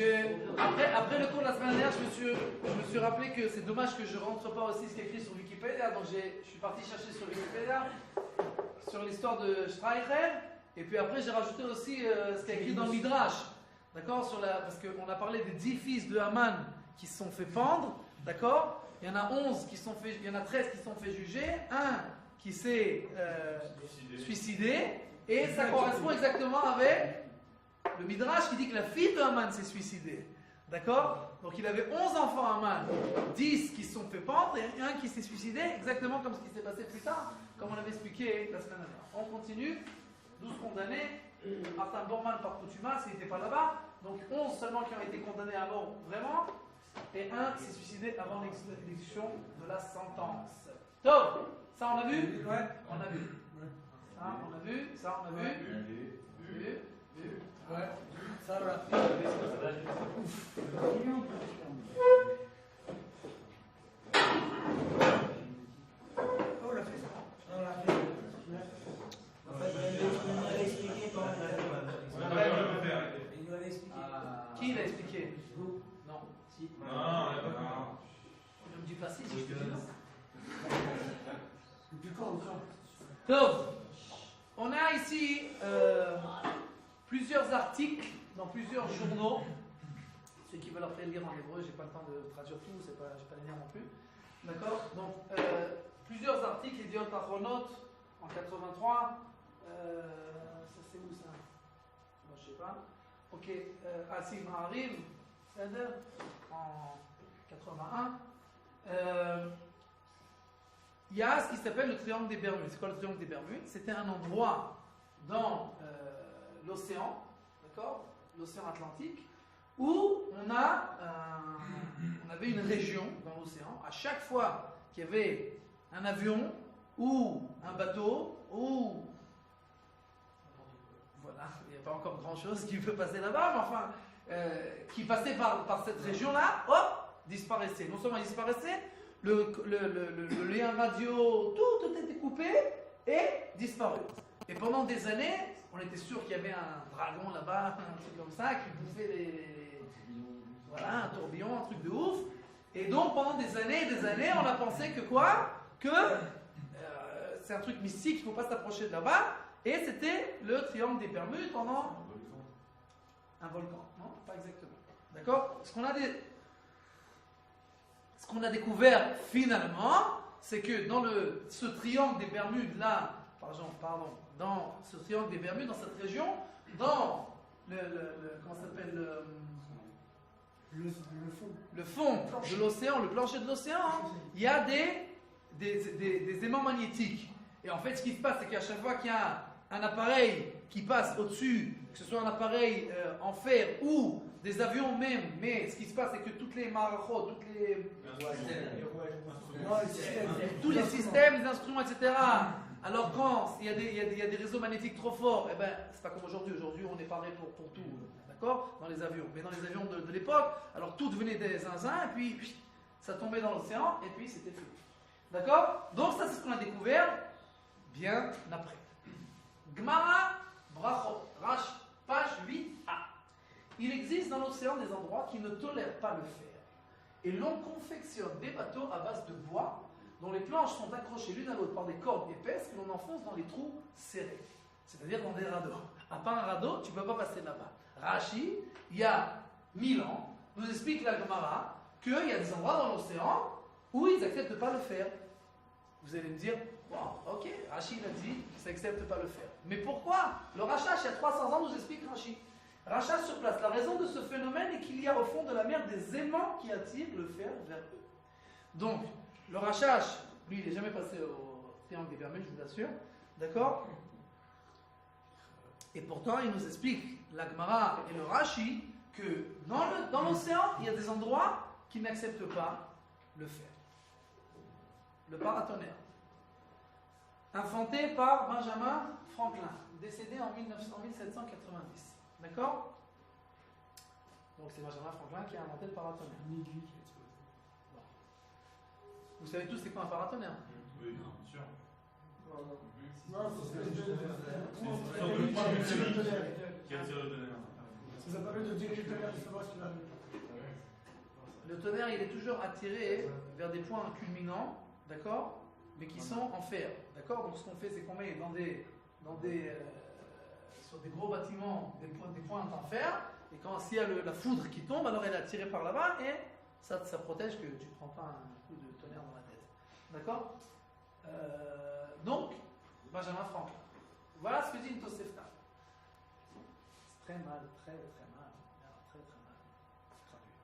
Après le cours de la semaine dernière, je me suis rappelé que c'est dommage que je ne rentre pas aussi ce qui est écrit sur Wikipédia. Donc je suis parti chercher sur Wikipédia, sur l'histoire de Streicher. Et puis après, j'ai rajouté aussi ce qui est écrit dans le Midrash. D'accord, parce qu'on a parlé des 10 fils de Haman qui se sont fait pendre. D'accord. Il y en a 13 qui se sont fait juger. Un qui s'est suicidé. Et ça correspond exactement avec le Midrash qui dit que la fille de Haman s'est suicidée. D'accord? Donc il avait 11 enfants Haman, 10 qui se sont fait pendre et un qui s'est suicidé, exactement comme ce qui s'est passé plus tard, comme on l'avait expliqué la semaine dernière. On continue, 12 condamnés, Martin Bormann par contumace, il n'était pas là-bas, donc 11 seulement qui ont été condamnés à mort vraiment, et un qui s'est suicidé avant l'exécution de la sentence. Donc, ça on a vu? Ouais. On a vu. Ça on a vu, ça on a vu. Vu. Ouais, ça va. On l'a fait. On l'a fait. En fait, il nous avait expliqué comment il nous avait expliqué. Qui l'a expliqué? Vous. Non. Si. Non. Ne me dis pas si, je te dis non. Du coup, Donc, on a ici plusieurs articles dans plusieurs journaux. Ceux qui veulent après lire en hébreu, j'ai pas le temps de traduire tout, je ne vais pas les lire non plus. D'accord? Donc, plusieurs articles, Yediot Ahronot en 83. Ça c'est où ça? Moi je sais pas. Ok, Asim Ha'arim, en 81. Il y a ce qui s'appelle le triangle des Bermudes. C'est quoi le triangle des Bermudes? C'était un endroit dans l'océan, d'accord, l'océan Atlantique, où on avait une région dans l'océan. À chaque fois qu'il y avait un avion ou un bateau ou voilà, il n'y a pas encore grand chose qui peut passer là-bas, mais enfin, qui passait par cette région-là, hop, disparaissait. Non seulement il disparaissait, le lien radio, tout était coupé et disparu. Et pendant des années, on était sûr qu'il y avait un dragon là-bas, un truc comme ça, qui bouffait voilà, un tourbillon, un truc de ouf. Et donc pendant des années, on a pensé que quoi? Que c'est un truc mystique, il ne faut pas s'approcher de là-bas. Et c'était le triangle des Bermudes pendant un volcan. Non, pas exactement. D'accord? Ce qu'on a découvert finalement, c'est que dans ce triangle des Bermudes là, pardon, dans ce triangle des Bermudes, dans cette région, dans comment ça s'appelle, le fond de l'océan, le plancher de l'océan, il y a des aimants magnétiques. Et en fait, ce qui se passe, c'est qu'à chaque fois qu'il y a un appareil qui passe au-dessus, que ce soit un appareil en fer ou des avions même, mais ce qui se passe, c'est que toutes les marachos, tous les systèmes, les instruments, etc. Alors quand il y a des réseaux magnétiques trop forts, eh ben, c'est pas comme aujourd'hui. Aujourd'hui, on est paré pour tout, d'accord, dans les avions. Mais dans les avions de l'époque, alors tout devenait des zinzins, et puis ça tombait dans l'océan, et puis c'était fini. D'accord? Donc ça, c'est ce qu'on a découvert bien après. Gemara Brachot, page 8a. Il existe dans l'océan des endroits qui ne tolèrent pas le fer. Et l'on confectionne des bateaux à base de bois dont les planches sont accrochées l'une à l'autre par des cordes épaisses que l'on enfonce dans les trous serrés. C'est-à-dire dans des radeaux. À part un radeau, tu ne peux pas passer là-bas. Rashi, il y a 1000 ans, nous explique la Gemara qu'il y a des endroits dans l'océan où ils n'acceptent pas le fer. Vous allez me dire, wow, ok, Rashi a dit qu'ils n'acceptent pas le fer. Mais pourquoi? Le Rachash, il y a 300 ans, nous explique Rashi. Rachash sur place. La raison de ce phénomène est qu'il y a au fond de la mer des aimants qui attirent le fer vers eux. Donc, le Rachash, lui, il n'est jamais passé au triangle des Bermudes, je vous assure. D'accord? Et pourtant, il nous explique, la Gemara et le Rashi, que dans l'océan, il y a des endroits qui n'acceptent pas le fer. Le paratonnerre. Inventé par Benjamin Franklin, décédé en 1790. D'accord? Donc c'est Benjamin Franklin qui a inventé le paratonnerre. Vous savez tous c'est quoi un paratonnerre? Oui, bien sûr. Non, c'est Qui attire le tonnerre. Ça permet de diriger le tonnerre, de savoir ce qu'il va. Le tonnerre, il est toujours attiré vers des points culminants, d'accord, mais qui sont en fer, d'accord. Donc ce qu'on fait, c'est qu'on met sur des gros bâtiments des pointes en fer, et quand s'il y a la foudre qui tombe, alors elle est attirée par là-bas et ça protège que tu ne prends pas un coup de tonnerre dans la tête, d'accord. Donc, Benjamin Franklin. Voilà ce que dit une Tosefta. C'est très mal, très mal, très mal traduit.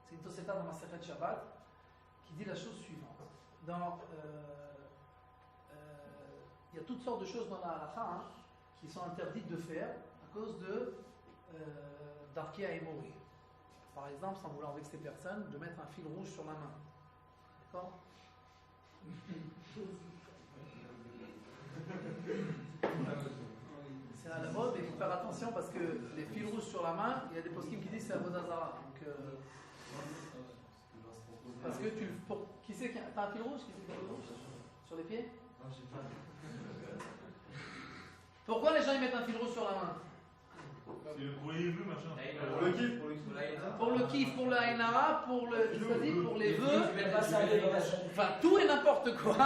C'est une Tosefta dans Masechet Shabbat qui dit la chose suivante. Il y a toutes sortes de choses dans la halakha qui sont interdites de faire à cause d'arké à hémorrhée. Par exemple, sans vouloir vexer personne, de mettre un fil rouge sur la main. D'accord? C'est à la mode et il faut faire attention parce que les fils rouges sur la main, il y a des poskim qui disent c'est Avodah Zarah. Parce que qui c'est t'as un fil rouge? Qui c'est qui a un fil rouge sur les pieds? Non, j'ai pas. Pourquoi les gens ils mettent un fil rouge sur la main? C'est pour les vœux, machin. Pour le kiff, pour le kiff, pour le haïnara, pour les vœux. Enfin, tout et n'importe quoi.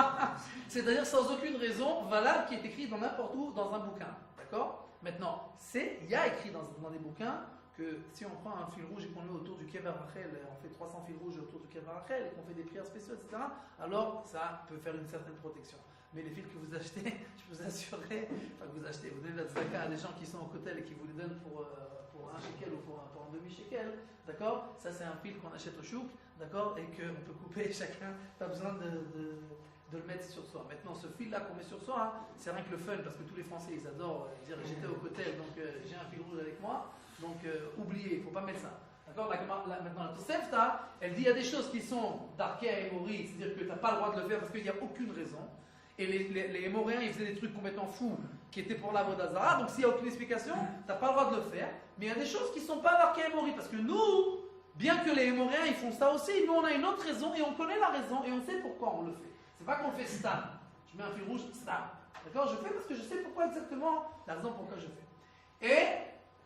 C'est-à-dire sans aucune raison valable qui est écrit dans n'importe où dans un bouquin. D'accord? Maintenant, il y a écrit dans des bouquins que si on prend un fil rouge et qu'on le met autour du Kever Rachel, on fait 300 fils rouges autour du Kever Rachel et qu'on fait des prières spéciales, etc., alors ça peut faire une certaine protection. Mais les fils que vous achetez, je peux vous assurer, vous donnez la tzedaka à des gens qui sont au kotel et qui vous les donnent pour un shekel ou pour un demi-shekel, d'accord? Ça c'est un fil qu'on achète au chouk, d'accord? Et qu'on peut couper chacun, pas besoin de le mettre sur soi. Maintenant, ce fil-là qu'on met sur soi, c'est rien que le fun, parce que tous les Français, ils adorent dire j'étais au kotel, donc j'ai un fil rouge avec moi, donc oubliez, il ne faut pas mettre ça. D'accord? Maintenant, la Tosefta, elle dit il y a des choses qui sont d'arké à hémorrhée, c'est-à-dire que tu n'as pas le droit de le faire parce qu'il n'y a aucune raison. Et les hémoréens, ils faisaient des trucs complètement fous qui étaient pour l'Avodah Zarah. Donc s'il n'y a aucune explication, tu n'as pas le droit de le faire. Mais il y a des choses qui ne sont pas marquées hémorie. Parce que nous, bien que les hémoréens, ils font ça aussi, nous on a une autre raison et on connaît la raison et on sait pourquoi on le fait. C'est pas qu'on le fait stam. Je mets un fil rouge, stam. D'accord? Je fais parce que je sais pourquoi exactement, la raison pourquoi je fais. Et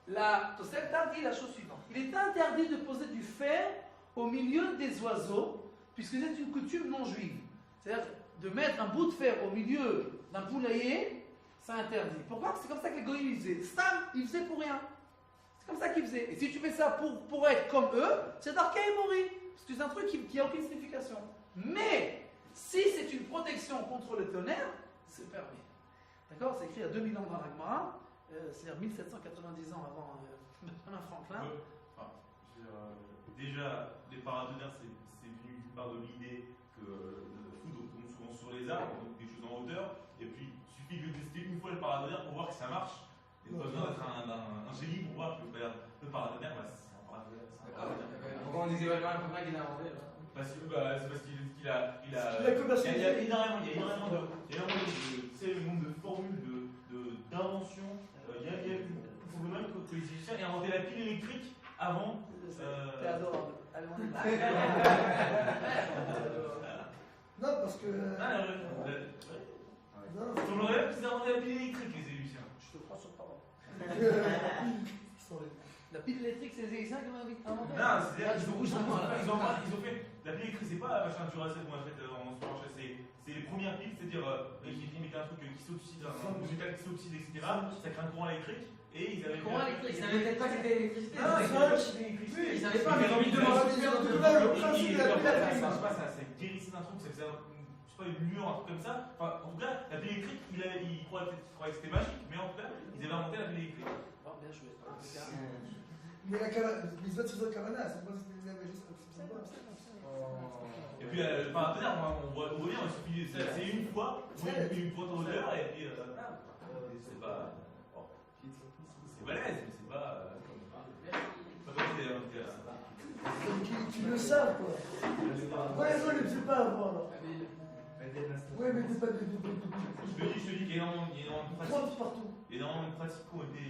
la Tosefta dit la chose suivante. Il est interdit de poser du fer au milieu des oiseaux, puisque c'est une coutume non juive. C'est-à-dire de mettre un bout de fer au milieu d'un poulailler, c'est interdit. Pourquoi? C'est comme ça que les goïs faisaient. Stam, ils faisaient pour rien. C'est comme ça qu'ils faisaient. Et si tu fais ça pour être comme eux, c'est d'arké hémorrhée. Parce que c'est un truc qui n'a aucune signification. Mais, si c'est une protection contre le tonnerre, c'est permis. D'accord? C'est écrit il y a 2000 ans dans la Gemara, c'est-à-dire 1790 ans avant Benjamin Franklin. Déjà, les paratonnerres, c'est venu du part de l'idée que la foudre tombe souvent sur les arbres, donc des choses en hauteur, et puis il suffit de tester une fois le paratonnerre pour voir que ça marche. Il n'y a pas besoin d'être un génie pour voir que le paratonnerre, c'est un paratonnerre. Pourquoi on disait vraiment un qu'il a inventé là? C'est parce qu'il a Il a commercialisé. il y a énormément de tu sais, le nombre de formules, d'inventions. Il faut même que les Égyptiens aient inventé la pile électrique avant. C'est adorable. Allez, on est là. Non, parce que. Non, On aurait même qu'ils ont inventé la pile électrique, les Égyptiens. Je te crois sur parole. La pile électrique, c'est les Égyptiens qui l'ont inventé? Non, c'est-à-dire Je vous qu'ils bouge ont fait. La pile électrique, c'est pas machin Duracell qu'on a fait en supermarché, c'est les premières piles, c'est-à-dire ils mettaient un truc qui s'oxyde, un métal qui s'oxyde, etc. Ça crée un courant électrique. Et ils avaient. Courant électrique. Ils savaient peut-être pas que c'était l'électricité. Non, ils savaient pas, mais ils ont mis devant ça guérissait d'un truc, ça faisait je sais pas, une lueur, un truc comme ça. Enfin, en tout cas, la pile électrique, ils croyaient que c'était magique, mais en tout cas, ils avaient inventé la pile électrique. Oh, bien joué. Mais les autres choses de Kavana, c'est pas juste. Et puis, le paratonnerre, on voit bien, c'est une fois, une pointe en hauteur, et puis c'est pas. C'est balèze, mais c'est pas. Qui le savent, quoi. Ouais, les autres ne le savent pas avoir. Ouais, mais c'est pas de. Je te dis qu'il y a énormément de pratiques. Partout. Il y a énormément de pratiques qui ont été.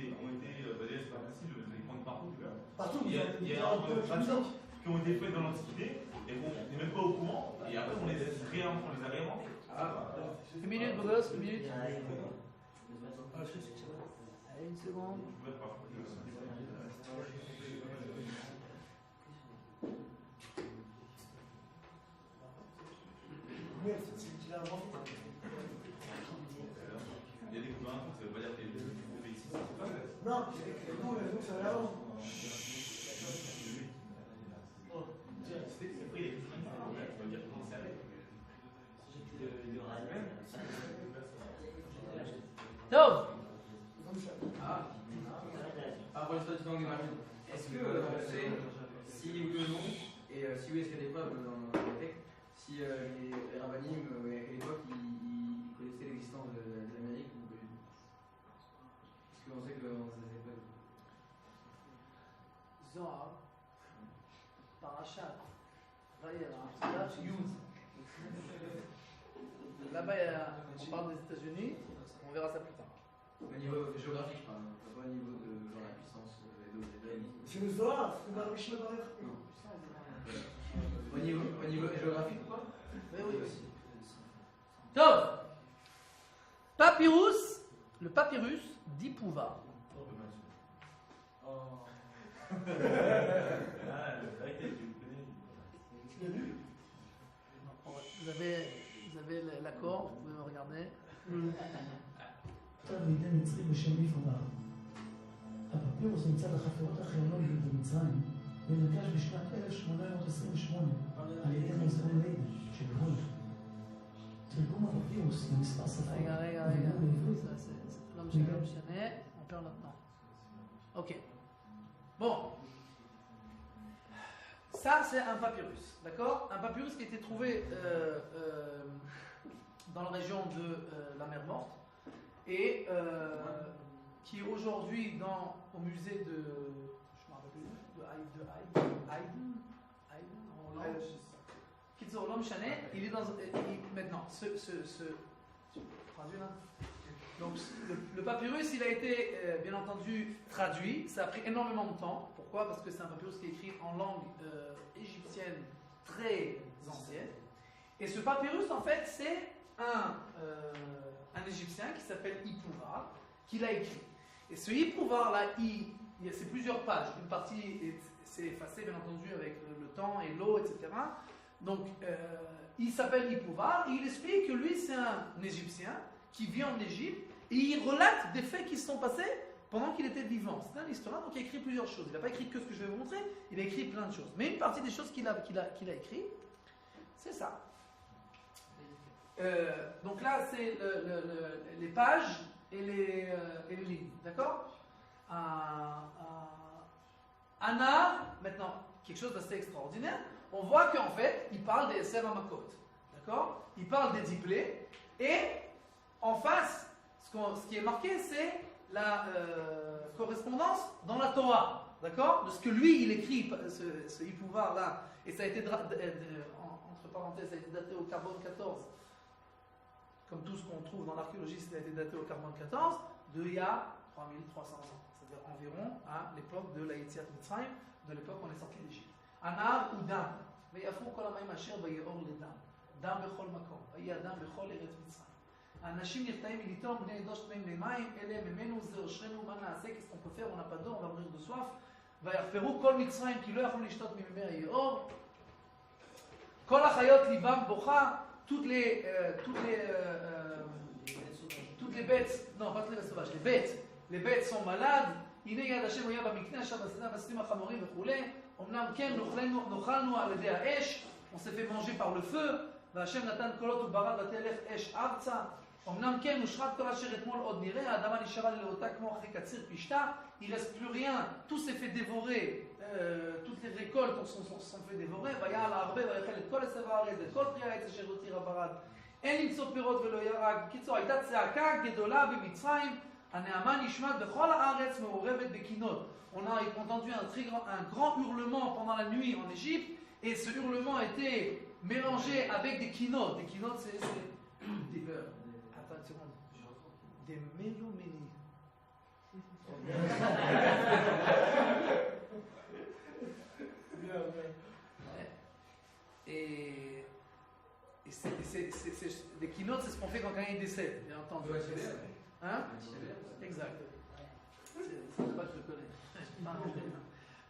D'ailleurs, c'est pas facile, les points de partout, tu vois. Partout. Il y a énormément de pratiques qui ont été faites dans l'Antiquité, et qu'on n'est même pas au courant, et après on les a réinventées. Une minute, Bogos, une minute. Allez, une seconde. Oui, c'est ce qu'il a inventé. Il y a des coups d'un truc, ça veut pas dire qu'il y a des coups ici. Non, nous, ça va avant. Tov. Pour l'histoire du temps est-ce que on sait si oui ou non, et si oui, est-ce qu'il y a des preuves dans le texte, si les rabbinim à l'époque ils connaissaient l'existence de l'Amérique ou pas du tout? Est-ce qu'on sait que dans ces époques Zohar, Parashat, Vayera, Yud. Là-bas, on parle des États-Unis, on verra ça plus tard. Au niveau géographique, je parle, pas au niveau de genre, la puissance des réalistes. C'est le Zohar, c'est dans la Mishnah Baruch. Au niveau géographique ou quoi? Oui, oui. Tov. Papyrus, le papyrus d'Ipouva. Vous avez l'accord, vous pouvez me regarder. כתב לידי מצרי בשם איפובר. הפפירוס נמצא בחפירות הארכיאולוגיות במצרים ונרכש בשנת 1828 על ידי מוזיאון ליידן שבהולנד. תרגום הפפירוס למספר שפות רגע, וגם בעברית. זה לא משנה, on perd notre temps. Ok. Bon. Ça, c'est un papyrus, d'accord? Un papyrus qui a été trouvé dans la région de la mer Morte et qui est aujourd'hui au musée de, je me rappelle plus, de Haydn, en Hollande. Kitsour, l'homme chané, il est dans, maintenant, tu traduis là? Donc le papyrus, il a été bien entendu traduit, ça a pris énormément de temps. Pourquoi? Parce que c'est un papyrus qui est écrit en langue égyptienne très ancienne. Et ce papyrus, en fait, c'est un Égyptien qui s'appelle Ipouvar, qui l'a écrit. Et ce Ipouvar-là, c'est plusieurs pages. Une partie s'est effacée, bien entendu, avec le temps et l'eau, etc. Donc, il s'appelle Ipouvar, et il explique que lui, c'est un Égyptien qui vit en Égypte, et il relate des faits qui se sont passés pendant qu'il était vivant. C'est un historien, donc il a écrit plusieurs choses. Il n'a pas écrit que ce que je vais vous montrer, il a écrit plein de choses. Mais une partie des choses qu'il a écrit, c'est ça. Donc là, c'est les pages et les lignes, d'accord? Anna, maintenant, quelque chose d'assez extraordinaire, on voit qu'en fait, il parle des Esev Hamakot, d'accord? Il parle des diplés, et en face, ce qui est marqué, c'est la correspondance dans la Torah, d'accord? De ce que lui, il écrit, ce Ipouvar-là, et ça a été, entre parenthèses, ça a été daté au carbone 14, comme tout ce qu'on trouve dans l'archéologie, ça a été daté au carbone 14, il y a 3300 ans, c'est-à-dire environ à l'époque de la Yetziat Mitzrayim, de l'époque où on est sorti d'Égypte. Anar ou Dam, ויפרו כל המים אשר ביאור לדם, דם בכל מקום, ויהיה הדם בכל ארץ מצרים. האנשים נרתעים מלטעום בני עדות טמאים למים, אלה ממנו זה עושרנו, מה נעשה? Qu'est-ce qu'on peut faire? On n'a pas d'eau, on va mourir de soif. ויחפרו כל מצרים, כי לא יכלו לשתות ממימי היאור. כל החיות ליבם בוכה, toutes les bêtes, non pas toutes les bêtes sauvages, les bêtes sont malades. הנה יד השם היה במקנה, אשר בשדה בסלים החמורים וכולי. אמנם כן נאכלנו על ידי האש, on s'est fait manger par le feu, והשם נתן קולות וברד ותלך אש ארצה. אמנם כן הושחת כל אשר אתמול עוד נראה, האדמה נשארה ללאותה כמו אחרי קציר פשתה, il reste plus rien, tout s'est fait dévorer, toutes les récoltes sont fait dévorer, ויעל הרבה ויאכל את כל עשב הארץ ואת כל פרי העץ אשר הותיר הברד. אין למצוא פירות ולא ירק. בקיצור, הייתה צעקה גדולה במצרים, הנעמה נשמעת בכל הארץ מעורבת בקינות. On a entendu un grand hurlement pendant la nuit en Égypte, et ce hurlement a été mélangé avec des quinotes. Des quinotes, c'est des attends une seconde. Des méloménies. Et des quinotes, c'est ce qu'on fait quand quelqu'un décède, bien entendu. Hein? Exact. c'est pas que je le connais. Je pas inventé.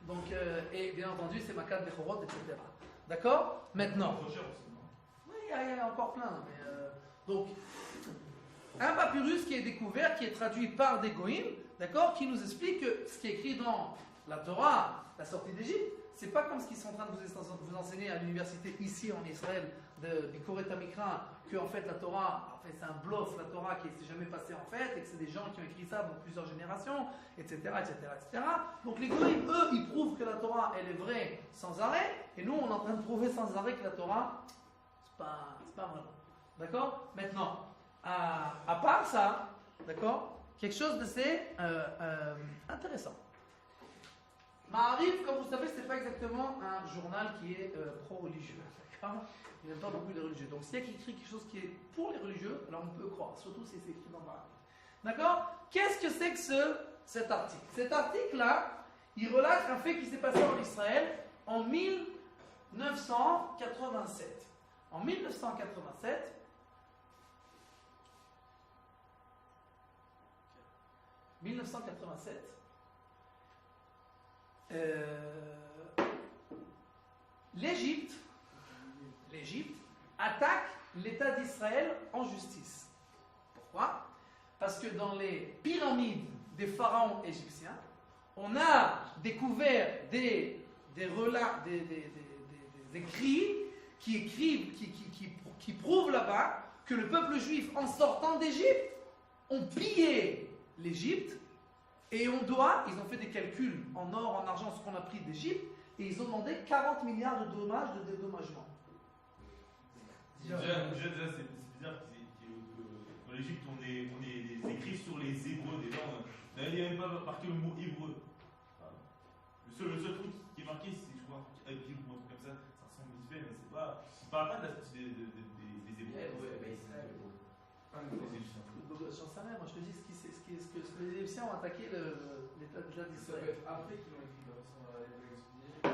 Donc, et bien entendu, c'est Makat Bechorot, etc. D'accord? Maintenant. Trop cher aussi, non? Oui, il y a encore plein. Mais, donc, un papyrus qui est découvert, qui est traduit par des goïms, d'accord, qui nous explique que ce qui est écrit dans la Torah, la sortie d'Égypte, c'est pas comme ce qu'ils sont en train de vous enseigner à l'université ici en Israël, de Bikoret Hamikra, que en fait la Torah, en fait c'est un bluff, la Torah qui ne s'est jamais passée en fait, et que c'est des gens qui ont écrit ça dans plusieurs générations, etc., etc., etc. Donc les goïms, eux, ils prouvent que la Torah, elle est vraie sans arrêt, et nous, on est en train de prouver sans arrêt que la Torah, c'est pas vraiment. D'accord? Maintenant, à part ça, d'accord, quelque chose d'assez intéressant. Ma'arif, comme vous savez, c'est pas exactement un journal qui est pro-religieux. D'accord? Il n'aime pas beaucoup les religieux. Donc s'il y a écrit quelque chose qui est pour les religieux, alors on peut croire, surtout si c'est écrit dans Ma'arif. D'accord? Qu'est-ce que c'est que cet article? Cet article-là, il relate un fait qui s'est passé en Israël en 1987. En 1987, l'Égypte attaque l'État d'Israël en justice. Pourquoi? Parce que dans les pyramides des pharaons égyptiens, on a découvert des écrits qui prouvent là-bas que le peuple juif, en sortant d'Égypte, ont pillé l'Égypte. Et ils ont fait des calculs en or, en argent, ce qu'on a pris d'Égypte, et ils ont demandé 40 milliards de dommages, de dédommagement. Déjà, c'est bizarre qu'en Égypte, on ait des écrits sur les Hébreux. Déjà, il n'y a même pas marqué le mot hébreu. Le seul truc qui est marqué, c'est, je crois, Abib ou un truc comme ça, ça ressemble vite fait, mais c'est pas. On parle pas de la sortie des Hébreux. J'en sais rien, moi je te dis ce que les Égyptiens ont attaqué l'État d'Israël. Après qu'ils l'ont écrit dans son.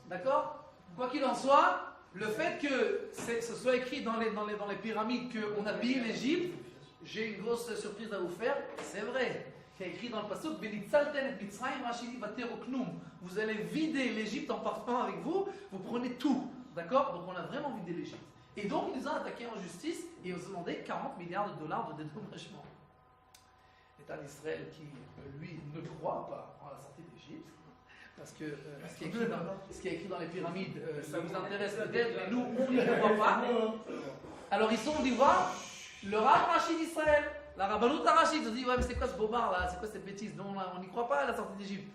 D'accord? Quoi qu'il en soit, le fait que ce soit écrit dans les pyramides qu'on a pillé l'Égypte, j'ai une grosse surprise à vous faire, c'est vrai. Il y a écrit dans le pasuk, vous allez vider l'Égypte en partant avec vous, vous prenez tout. D'accord? Donc on a vraiment vidé l'Égypte. Et donc ils nous ont attaqués en justice et ils ont demandé 40 milliards de dollars de dédommagement. L'État d'Israël qui, lui, ne croit pas en la sortie d'Égypte, parce que ce qui est écrit dans les pyramides, ça vous intéresse peut-être, mais nous, on n'y croit pas. Alors ils sont venus voir le Rav Rashi d'Israël, la Rabbanout Rachid. Ils ont dit, ouais, mais c'est quoi ce bobard là? C'est quoi cette bêtise? Non, on n'y croit pas à la sortie d'Égypte.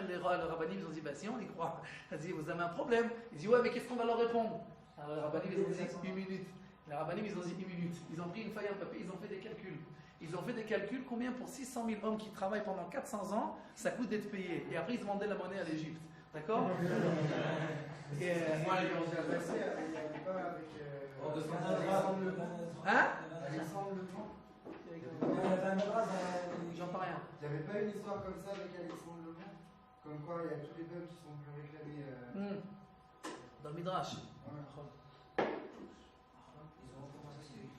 Les rabbinim, ils ont dit, bah si, on y croit. Ils ont dit, vous avez un problème. Ils disent, ouais, mais qu'est-ce qu'on va leur répondre? Alors les rabbinim, ils ont dit, 1 minute. Les rabbinim, ils ont dit 1 minute. Ils ont pris une feuille, un papier, ils ont fait des calculs. Ils ont fait des calculs, combien pour 600 000 hommes qui travaillent pendant 400 ans, ça coûte d'être payé. Et après, ils demandaient la monnaie à l'Égypte. D'accord? Moi, les gens j'ai passé, il n'y avait pas avec. Alexandre Le Grand. Hein? Alexandre Le Grand. J'entends rien. Il n'y avait pas une histoire comme ça avec Alexandre Le Grand? Comme quoi il y a tous les peuples qui sont plus réclamés. Dans le Midrash. Ouais. Ils ont recommencé à s'écrire.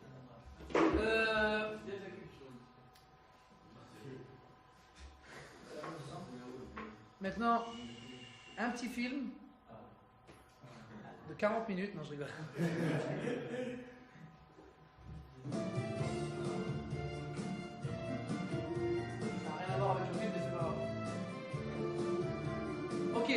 Maintenant, un petit film de 40 minutes. Non, je rigole. Ça n'a rien à voir avec le film, mais c'est pas grave. Ok.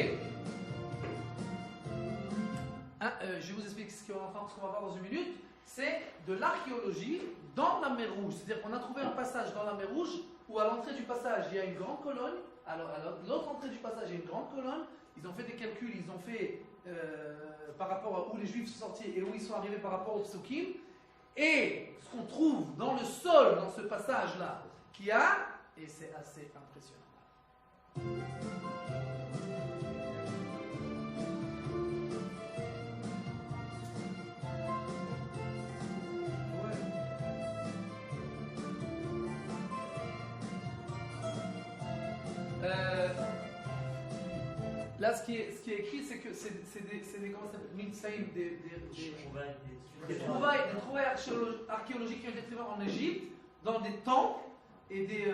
Je vais vous expliquer ce qu'on va voir dans 1 minute. C'est de l'archéologie dans la mer Rouge. C'est-à-dire qu'on a trouvé un passage dans la mer Rouge où à l'entrée du passage, il y a une grande colonne. Alors, à l'autre entrée du passage, il y a une grande colonne. Ils ont fait des calculs, ils ont fait par rapport à où les Juifs sont sortis et où ils sont arrivés par rapport aux Psukim. Et ce qu'on trouve dans le sol, dans ce passage-là, qui a, et c'est assez impressionnant. Là, ce qui est écrit, c'est que c'est des comment ça s'appelle, des trouvailles archéologiques qui ont été trouvées en Égypte, dans des temples et des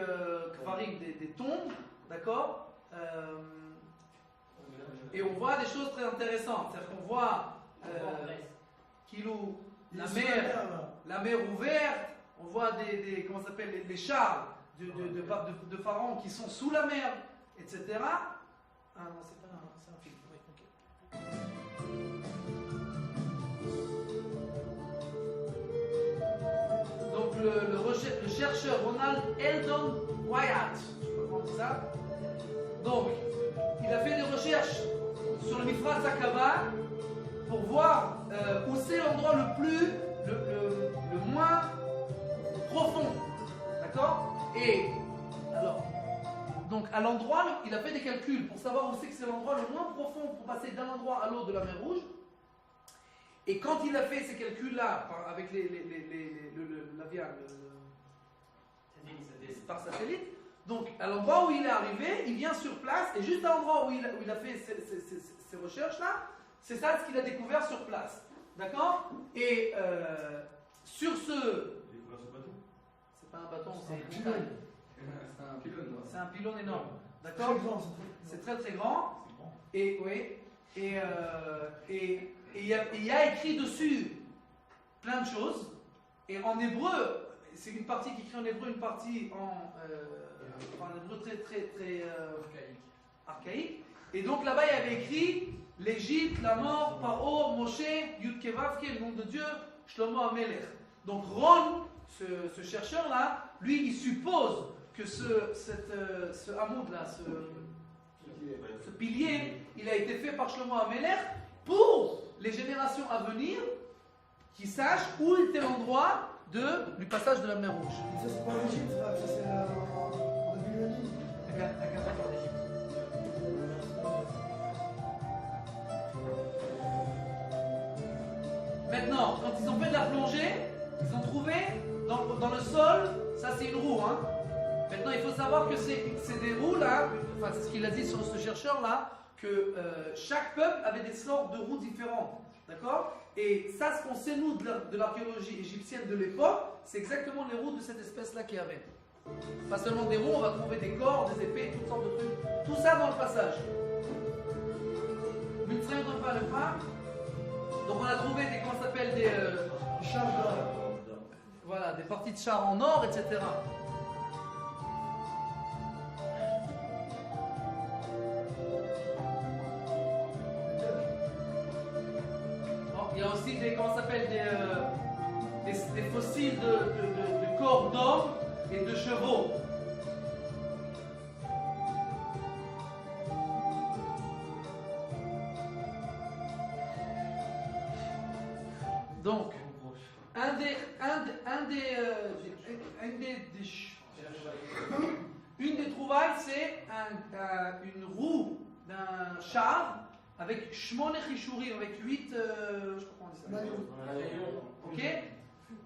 kvarim, des tombes d'accord? Et on voit des choses très intéressantes. C'est-à-dire qu'on voit la mer ouverte, on voit comment ça s'appelle, les chars de Pharaon qui sont sous la mer, etc. Ah non, c'est un film. Oui, ok. Donc le chercheur Ronald Eldon Wyatt, je sais pas comment on dit ça. Donc, il a fait des recherches sur le Mifrat Akaba pour voir où c'est l'endroit le moins profond. D'accord? Et alors, donc à l'endroit, il a fait des calculs pour savoir où c'est que c'est l'endroit le moins profond pour passer d'un endroit à l'autre de la mer Rouge. Et quand il a fait ces calculs-là avec l'avion par satellite, donc à l'endroit où il est arrivé, il vient sur place et juste à l'endroit où il a fait ces recherches-là, c'est ça ce qu'il a découvert sur place. D'accord? Et sur ce... C'est pas un bâton, c'est une montagne. C'est un pylône. C'est un pylône énorme. D'accord? C'est très très grand. Et oui. Et il y a écrit dessus plein de choses. Et en hébreu, c'est une partie qui écrit en hébreu, une partie en hébreu très très très archaïque. Et donc là-bas, il y avait écrit l'Égypte, la mort, Paro, Moshe, Yudke Vavke, le nom de Dieu, Shlomo Amelech. Donc Ron, ce chercheur-là, lui, il suppose que ce hamoud-là, ce pilier, il a été fait par Shlomo Amelech pour les générations à venir qui sachent où était l'endroit du passage de la mer Rouge. Ça, c'est pas en Égypte, ça, c'est en Babylonie. Maintenant, quand ils ont fait de la plongée, ils ont trouvé dans le sol, ça c'est une roue. Hein. Maintenant, il faut savoir que c'est des roues là, enfin c'est ce qu'il a dit sur ce chercheur là, que chaque peuple avait des sortes de roues différentes. D'accord? Et ça, ce qu'on sait nous de l'archéologie égyptienne de l'époque, c'est exactement les roues de cette espèce-là qu'il y avait. Pas seulement des roues, on va trouver des corps, des épées, toutes sortes de trucs. Tout ça dans le passage. Donc on a trouvé comment ça s'appelle des chars d'or. Voilà, des parties de chars en or, etc. Il y a aussi comment ça s'appelle des fossiles de corps d'hommes et de chevaux. Donc, une des trouvailles, c'est une roue d'un char avec shmone chishurim, avec 8, je sais pas comment on dit ça. Ok?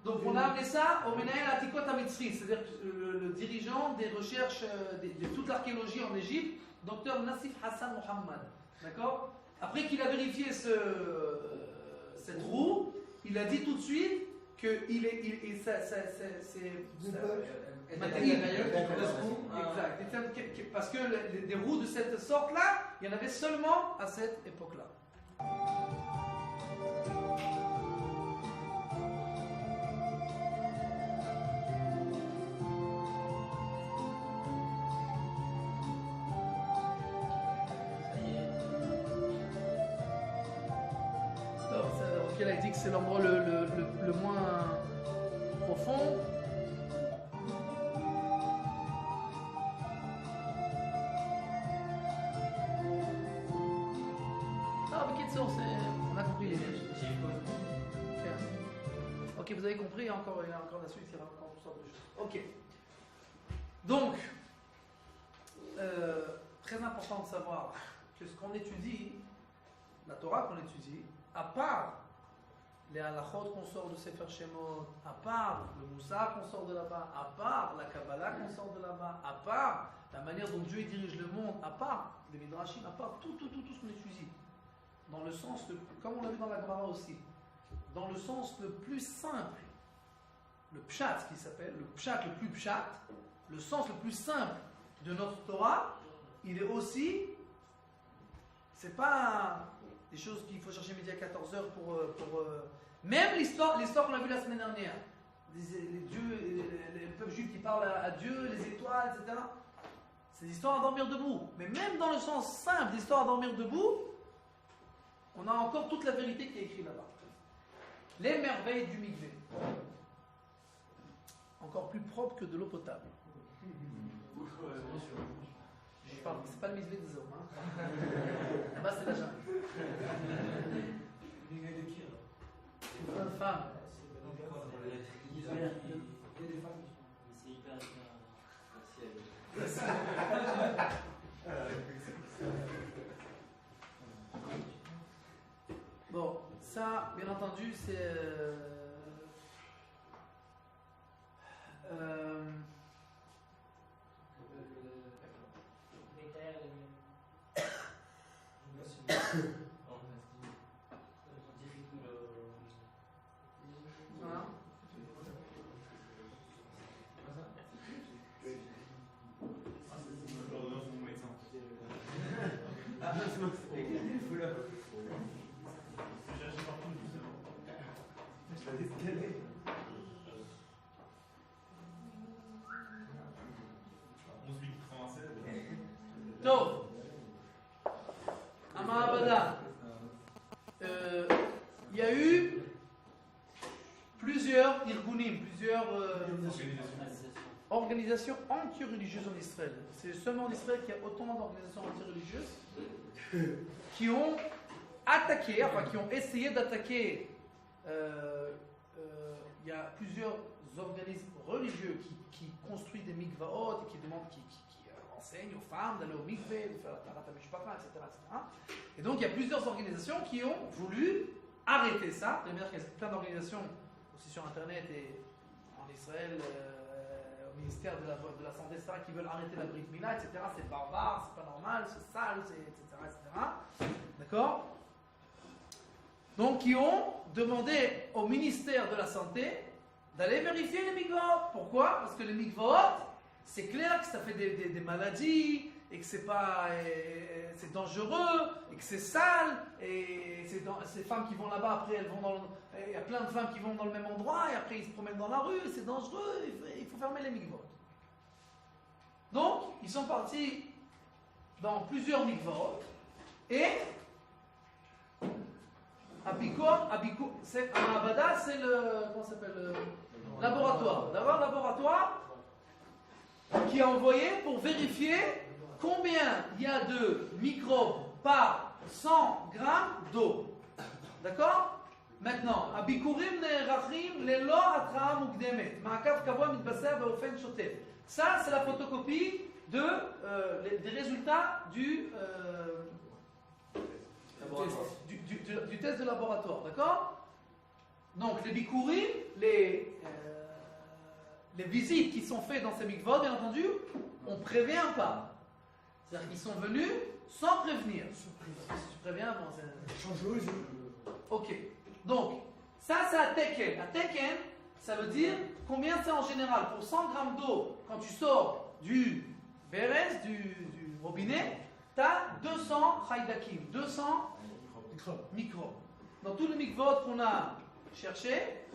Donc on a amené ça au Menael Atikot HaMitzri, c'est-à-dire le dirigeant des recherches de toute l'archéologie en Égypte, Dr Nassif Hassan Mohammed. D'accord? Après qu'il a vérifié cette roue, il a dit tout de suite que exact. Parce que des roues de cette sorte-là, il y en avait seulement à cette époque-là. Elle a dit que c'est l'endroit le moins profond. Ah, mais quelle source, on a compris. Ok, vous avez compris, il y a encore la suite, il y a encore toutes sortes de choses. Ok. Donc, très important de savoir que ce qu'on étudie, la Torah qu'on étudie, à part les halachot qu'on sort de Sefer Shemot, à part le Moussa qu'on sort de là-bas, à part la Kabbalah qu'on sort de là-bas, à part la manière dont Dieu dirige le monde, à part les Midrashim, à part tout ce qu'on étudie, dans le sens, comme on l'a vu dans la Gemara aussi, dans le sens le plus simple, le pshat, ce qui s'appelle, le pshat le plus pshat, le sens le plus simple de notre Torah, il est aussi, c'est pas des choses qu'il faut chercher midi à 14h pour même l'histoire qu'on a vue la semaine dernière, les dieux, les peuples juifs qui parlent à Dieu, les étoiles, etc. C'est l'histoire à dormir debout. Mais même dans le sens simple d'histoire à dormir debout, on a encore toute la vérité qui est écrite là-bas. Les merveilles du mikvé. Encore plus propre que de l'eau potable. Je parle, c'est pas le mikvé des hommes. Hein. Là-bas, c'est la jungle. Femme. Il y a des femmes qui sont. C'est hyper Bon, ça, bien entendu, c'est. Donc, à Mahabada, il y a eu plusieurs irgunim, plusieurs organisations anti-religieuses en Israël. C'est seulement en Israël qu'il y a autant d'organisations anti-religieuses qui ont attaqué, enfin qui ont essayé d'attaquer. Il y a plusieurs organismes religieux qui construisent des mikvaot et qui demandent, qui enseignent aux femmes d'aller au mikvé, de faire la tarat hamishpacha, etc., etc. Et donc il y a plusieurs organisations qui ont voulu arrêter ça. Vous allez dire qu'il y a plein d'organisations aussi sur Internet et en Israël, au ministère de la Santé, etc., qui veulent arrêter la Brit Mila, etc. C'est barbare, c'est pas normal, c'est sale, etc. D'accord? Donc, qui ont demandé au ministère de la Santé d'aller vérifier les mikvot. Pourquoi? Parce que les mikvot, c'est clair que ça fait des maladies, et que c'est dangereux, et que c'est sale, et ces femmes qui vont là-bas, après elles vont il y a plein de femmes qui vont dans le même endroit, et après ils se promènent dans la rue, c'est dangereux, il faut fermer les mikvot. Donc, ils sont partis dans plusieurs mikvot, et Abiko, c'est à Mahabada, c'est le, comment ça s'appelle, le laboratoire. D'abord, laboratoire qui a envoyé pour vérifier combien il y a de microbes par 100 grammes d'eau. D'accord? Maintenant, Abikurim ne'erachim lelo atraa mukdemet, ma'akav kavua mitbaser be'ofen shotef. Ça, c'est la photocopie des résultats du test de laboratoire, d'accord? Donc les bikurim, les visites qui sont faites dans ces mikvot, bien entendu, on ne prévient pas. C'est-à-dire qu'ils sont venus sans prévenir. Si tu préviens, bon, c'est... Ok. Donc, ça c'est à Teken. À Teken, ça veut dire combien c'est en général. Pour 100 grammes d'eau, quand tu sors du BRS, du robinet, tu as 200 chaydakim, 200 microbes. Dans tous les microbes qu'on a cherchés,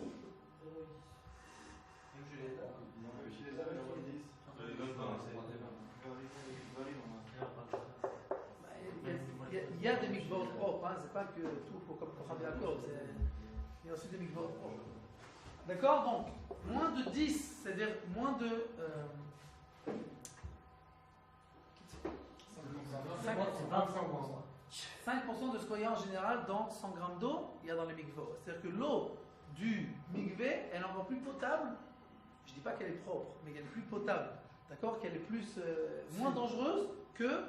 il y a des microbes propres, hein, c'est pas que tout comme Kochab Yaakov, il y a aussi des microbes propres. D'accord? Donc, moins de 10, c'est-à-dire moins de 5% de ce qu'il y a en général dans 100 grammes d'eau, il y a dans les mikvot. C'est-à-dire que l'eau du mikvé, elle est encore plus potable. Je ne dis pas qu'elle est propre, mais qu'elle est plus potable. D'accord? Qu'elle est plus, moins dangereuse que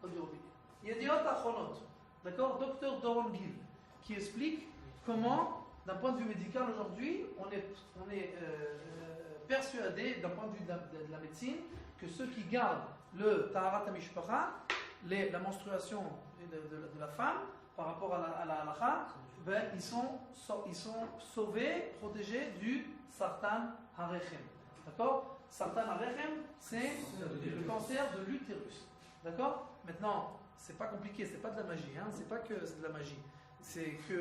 du robinet. Il y a des autres achronot. D'accord? Docteur Doron Gil, qui explique comment, d'un point de vue médical aujourd'hui, on est persuadé, d'un point de vue de la médecine, que ceux qui gardent le taharat hamishpacha, la menstruation de la femme, par rapport à la halakha, ben, ils sont sauvés, protégés du sartan harechem. D'accord? Sartan harechem, c'est le cancer de l'utérus. D'accord? Maintenant, c'est pas compliqué, c'est pas de la magie, hein? C'est pas que c'est de la magie. C'est que. Oh,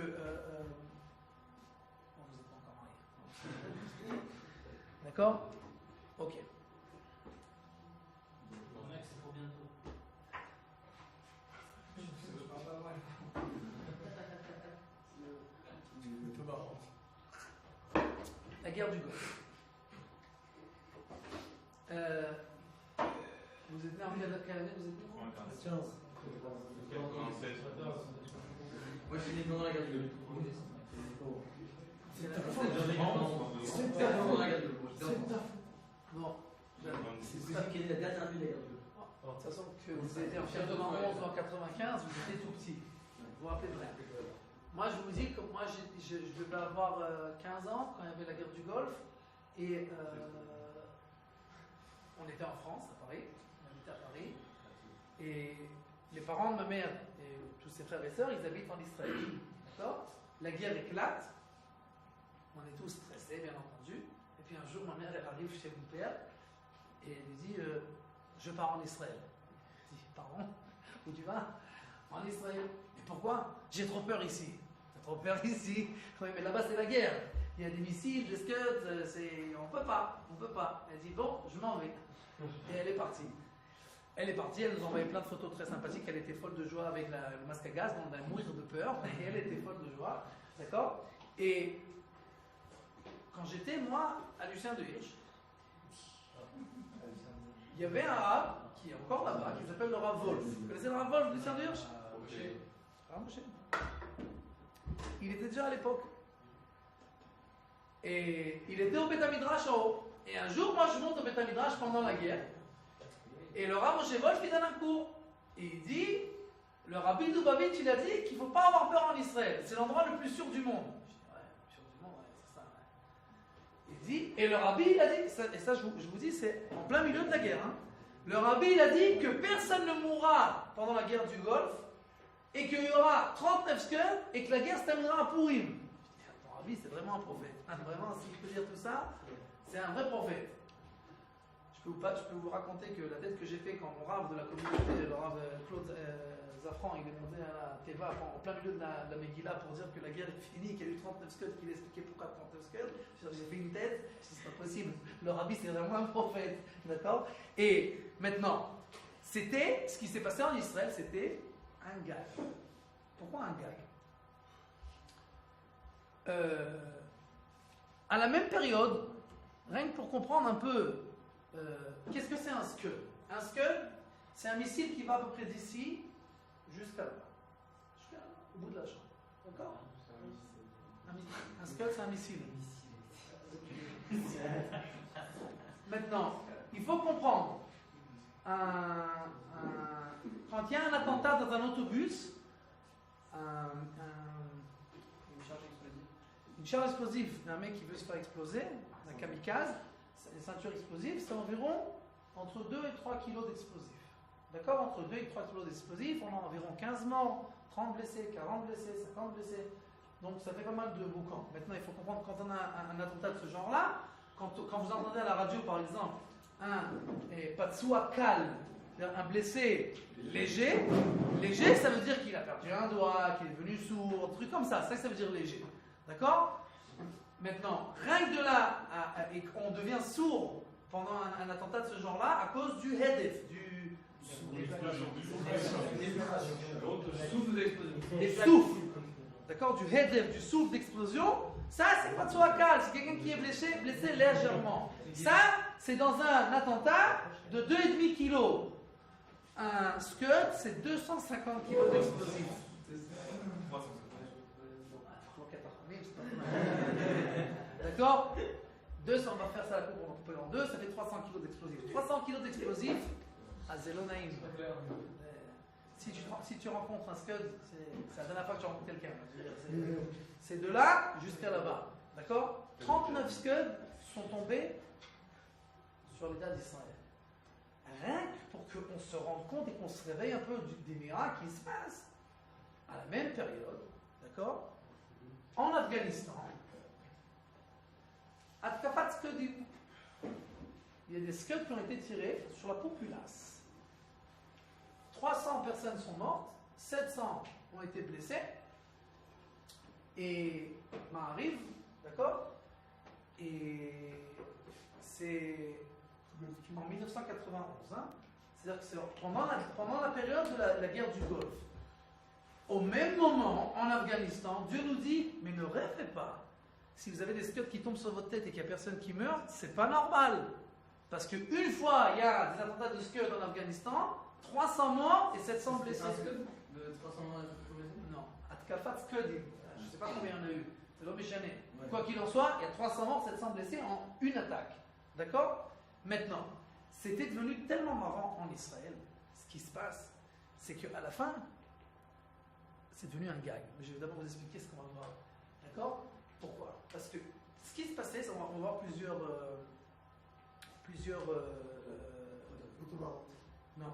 vous êtes pas encore mariés. D'accord? Ok. Mec, c'est pour bientôt. La guerre du Golfe. Vous êtes né en quelle année? Vous êtes né? 15. 87. Moi, je suis né pendant la guerre du Golfe. C'est ta J'en faute. ai C'est fait ta pendant la faute. guerre du Golfe. C'est ta faute. Bon. C'est celui qui est né la dernière nuit de la guerre du Golfe. De toute façon, que vous étiez en 91 ou en 95, vous étiez tout petit. Vous vous rappelez de rien. Moi, je vous dis que moi, je devais avoir 15 ans quand il y avait la guerre du Golfe. Et on était en France, à Paris. On habitait à Paris. Et les parents de ma mère et tous ses frères et sœurs, ils habitent en Israël. D'accord? La guerre éclate. On est tous stressés, bien entendu. Et puis un jour, ma mère, elle arrive chez mon père. Et elle lui dit je pars en Israël. Je dis pardon? Où tu vas? En Israël. Mais pourquoi? J'ai trop peur ici. T'as trop peur ici? Oui, mais là-bas, c'est la guerre. Il y a des missiles, des scuds, on peut pas. Elle dit bon, je m'en vais. Et elle est partie. Elle nous a envoyé plein de photos très sympathiques. Elle était folle de joie avec le masque à gaz, on allait mourir de peur. Et elle était folle de joie. D'accord? Et quand j'étais, moi, à Lucien de Hirsch, il y avait un Rav qui est encore là-bas, qui s'appelle le Rav Wolf. Vous connaissez le Rav Wolf, Lucien de Hirsch? Rav Moshe. Il était déjà à l'époque. Et il était au Beth Midrash en haut. Et un jour, moi, je monte au Beth Midrash pendant la guerre. Et le Rav Moshe Wolf, il donne un cours. Et il dit, le Rabbi Dubavitch, il a dit qu'il ne faut pas avoir peur en Israël. C'est l'endroit le plus sûr du monde. Je dis, ouais, le plus sûr du monde, ouais, c'est ça. Ouais. Il dit, et le Rabbi, il a dit, et ça je vous dis, c'est en plein milieu de la guerre. Hein. Le Rabbi, il a dit que personne ne mourra pendant la guerre du Golfe et qu'il y aura 39 scuds et que la guerre se terminera à Purim. Je dis, ton Rabbi, c'est vraiment un prophète. Vraiment, s'il peut dire tout ça, c'est un vrai prophète. Je peux vous raconter que la dette que j'ai fait quand mon Rav de la communauté, le Rav Claude Zafran, il est monté à la Teva en plein milieu de la Megillah pour dire que la guerre est finie, qu'il y a eu 39 scuds, qu'il expliquait pourquoi 39 scuds. J'ai fait une tête, c'est pas possible. Le Rabbi, c'est vraiment un prophète. D'accord? Et maintenant, ce qui s'est passé en Israël, c'était un gag. Pourquoi un gag? À la même période, rien que pour comprendre un peu qu'est-ce que c'est un Scud. Un Scud, c'est un missile qui va à peu près d'ici jusqu'à là-bas. Jusqu'au bout de la chambre. D'accord? Un Scud, c'est un missile. Maintenant, il faut comprendre. Quand il y a un attentat dans un autobus, une charge explosive d'un mec qui veut se faire exploser, un kamikaze, les ceintures explosives, c'est environ entre 2 et 3 kilos d'explosifs. D'accord? Entre 2 et 3 kilos d'explosifs, on a environ 15 morts, 30 blessés, 40 blessés, 50 blessés. Donc ça fait pas mal de boucans. Maintenant, il faut comprendre quand on a un attentat de ce genre-là, quand vous entendez à la radio par exemple un patsoua calme, un blessé léger, ça veut dire qu'il a perdu un doigt, qu'il est devenu sourd, un truc comme ça. Ça veut dire léger. D'accord? Maintenant, rien que de là, et on devient sourd pendant un attentat de ce genre-là à cause du hedef, du souffle. D'accord? Du hedef, du souffle d'explosion. Ça, c'est pas de soakal, c'est quelqu'un qui est blessé légèrement. Ça, c'est dans un attentat de 2,5 kilos. Un scud, c'est 250 kilos d'explosifs. D'accord? 200, on va faire ça à la coupe, on va couper en deux, ça fait 300 kg d'explosifs. 300 kg d'explosifs à Zelonaïm. Si tu rencontres un scud, c'est la dernière fois que tu rencontres quelqu'un. C'est de là jusqu'à là-bas. D'accord? 39 scuds sont tombés sur l'État d'Israël. Rien que pour qu'on se rende compte et qu'on se réveille un peu des miracles qui se passent. À la même période, d'accord? En Afghanistan, Atqafat Scudim. Il y a des scuds qui ont été tirés sur la populace. 300 personnes sont mortes, 700 ont été blessées, et m'arrive, d'accord? Et c'est en 1991, hein? C'est-à-dire que c'est pendant la période de la guerre du Golfe. Au même moment, en Afghanistan, Dieu nous dit, mais ne rêvez pas. Si vous avez des scuds qui tombent sur votre tête et qu'il n'y a personne qui meurt, c'est pas normal. Parce qu'une fois, il y a des attentats de scuds en Afghanistan, 300 morts et 700 blessés. Un scud de 300 morts et 700 blessés? Non, Atkafat Scudim. Je ne sais pas combien il y en a eu. C'est l'obéchané. Ouais. Quoi qu'il en soit, il y a 300 morts, 700 blessés en une attaque. D'accord? Maintenant, c'était devenu tellement marrant en Israël. Ce qui se passe, c'est qu'à la fin, c'est devenu un gag. Mais je vais d'abord vous expliquer ce qu'on va voir. D'accord? Pourquoi? Parce que ce qui se passait, c'est qu'on va voir plusieurs non.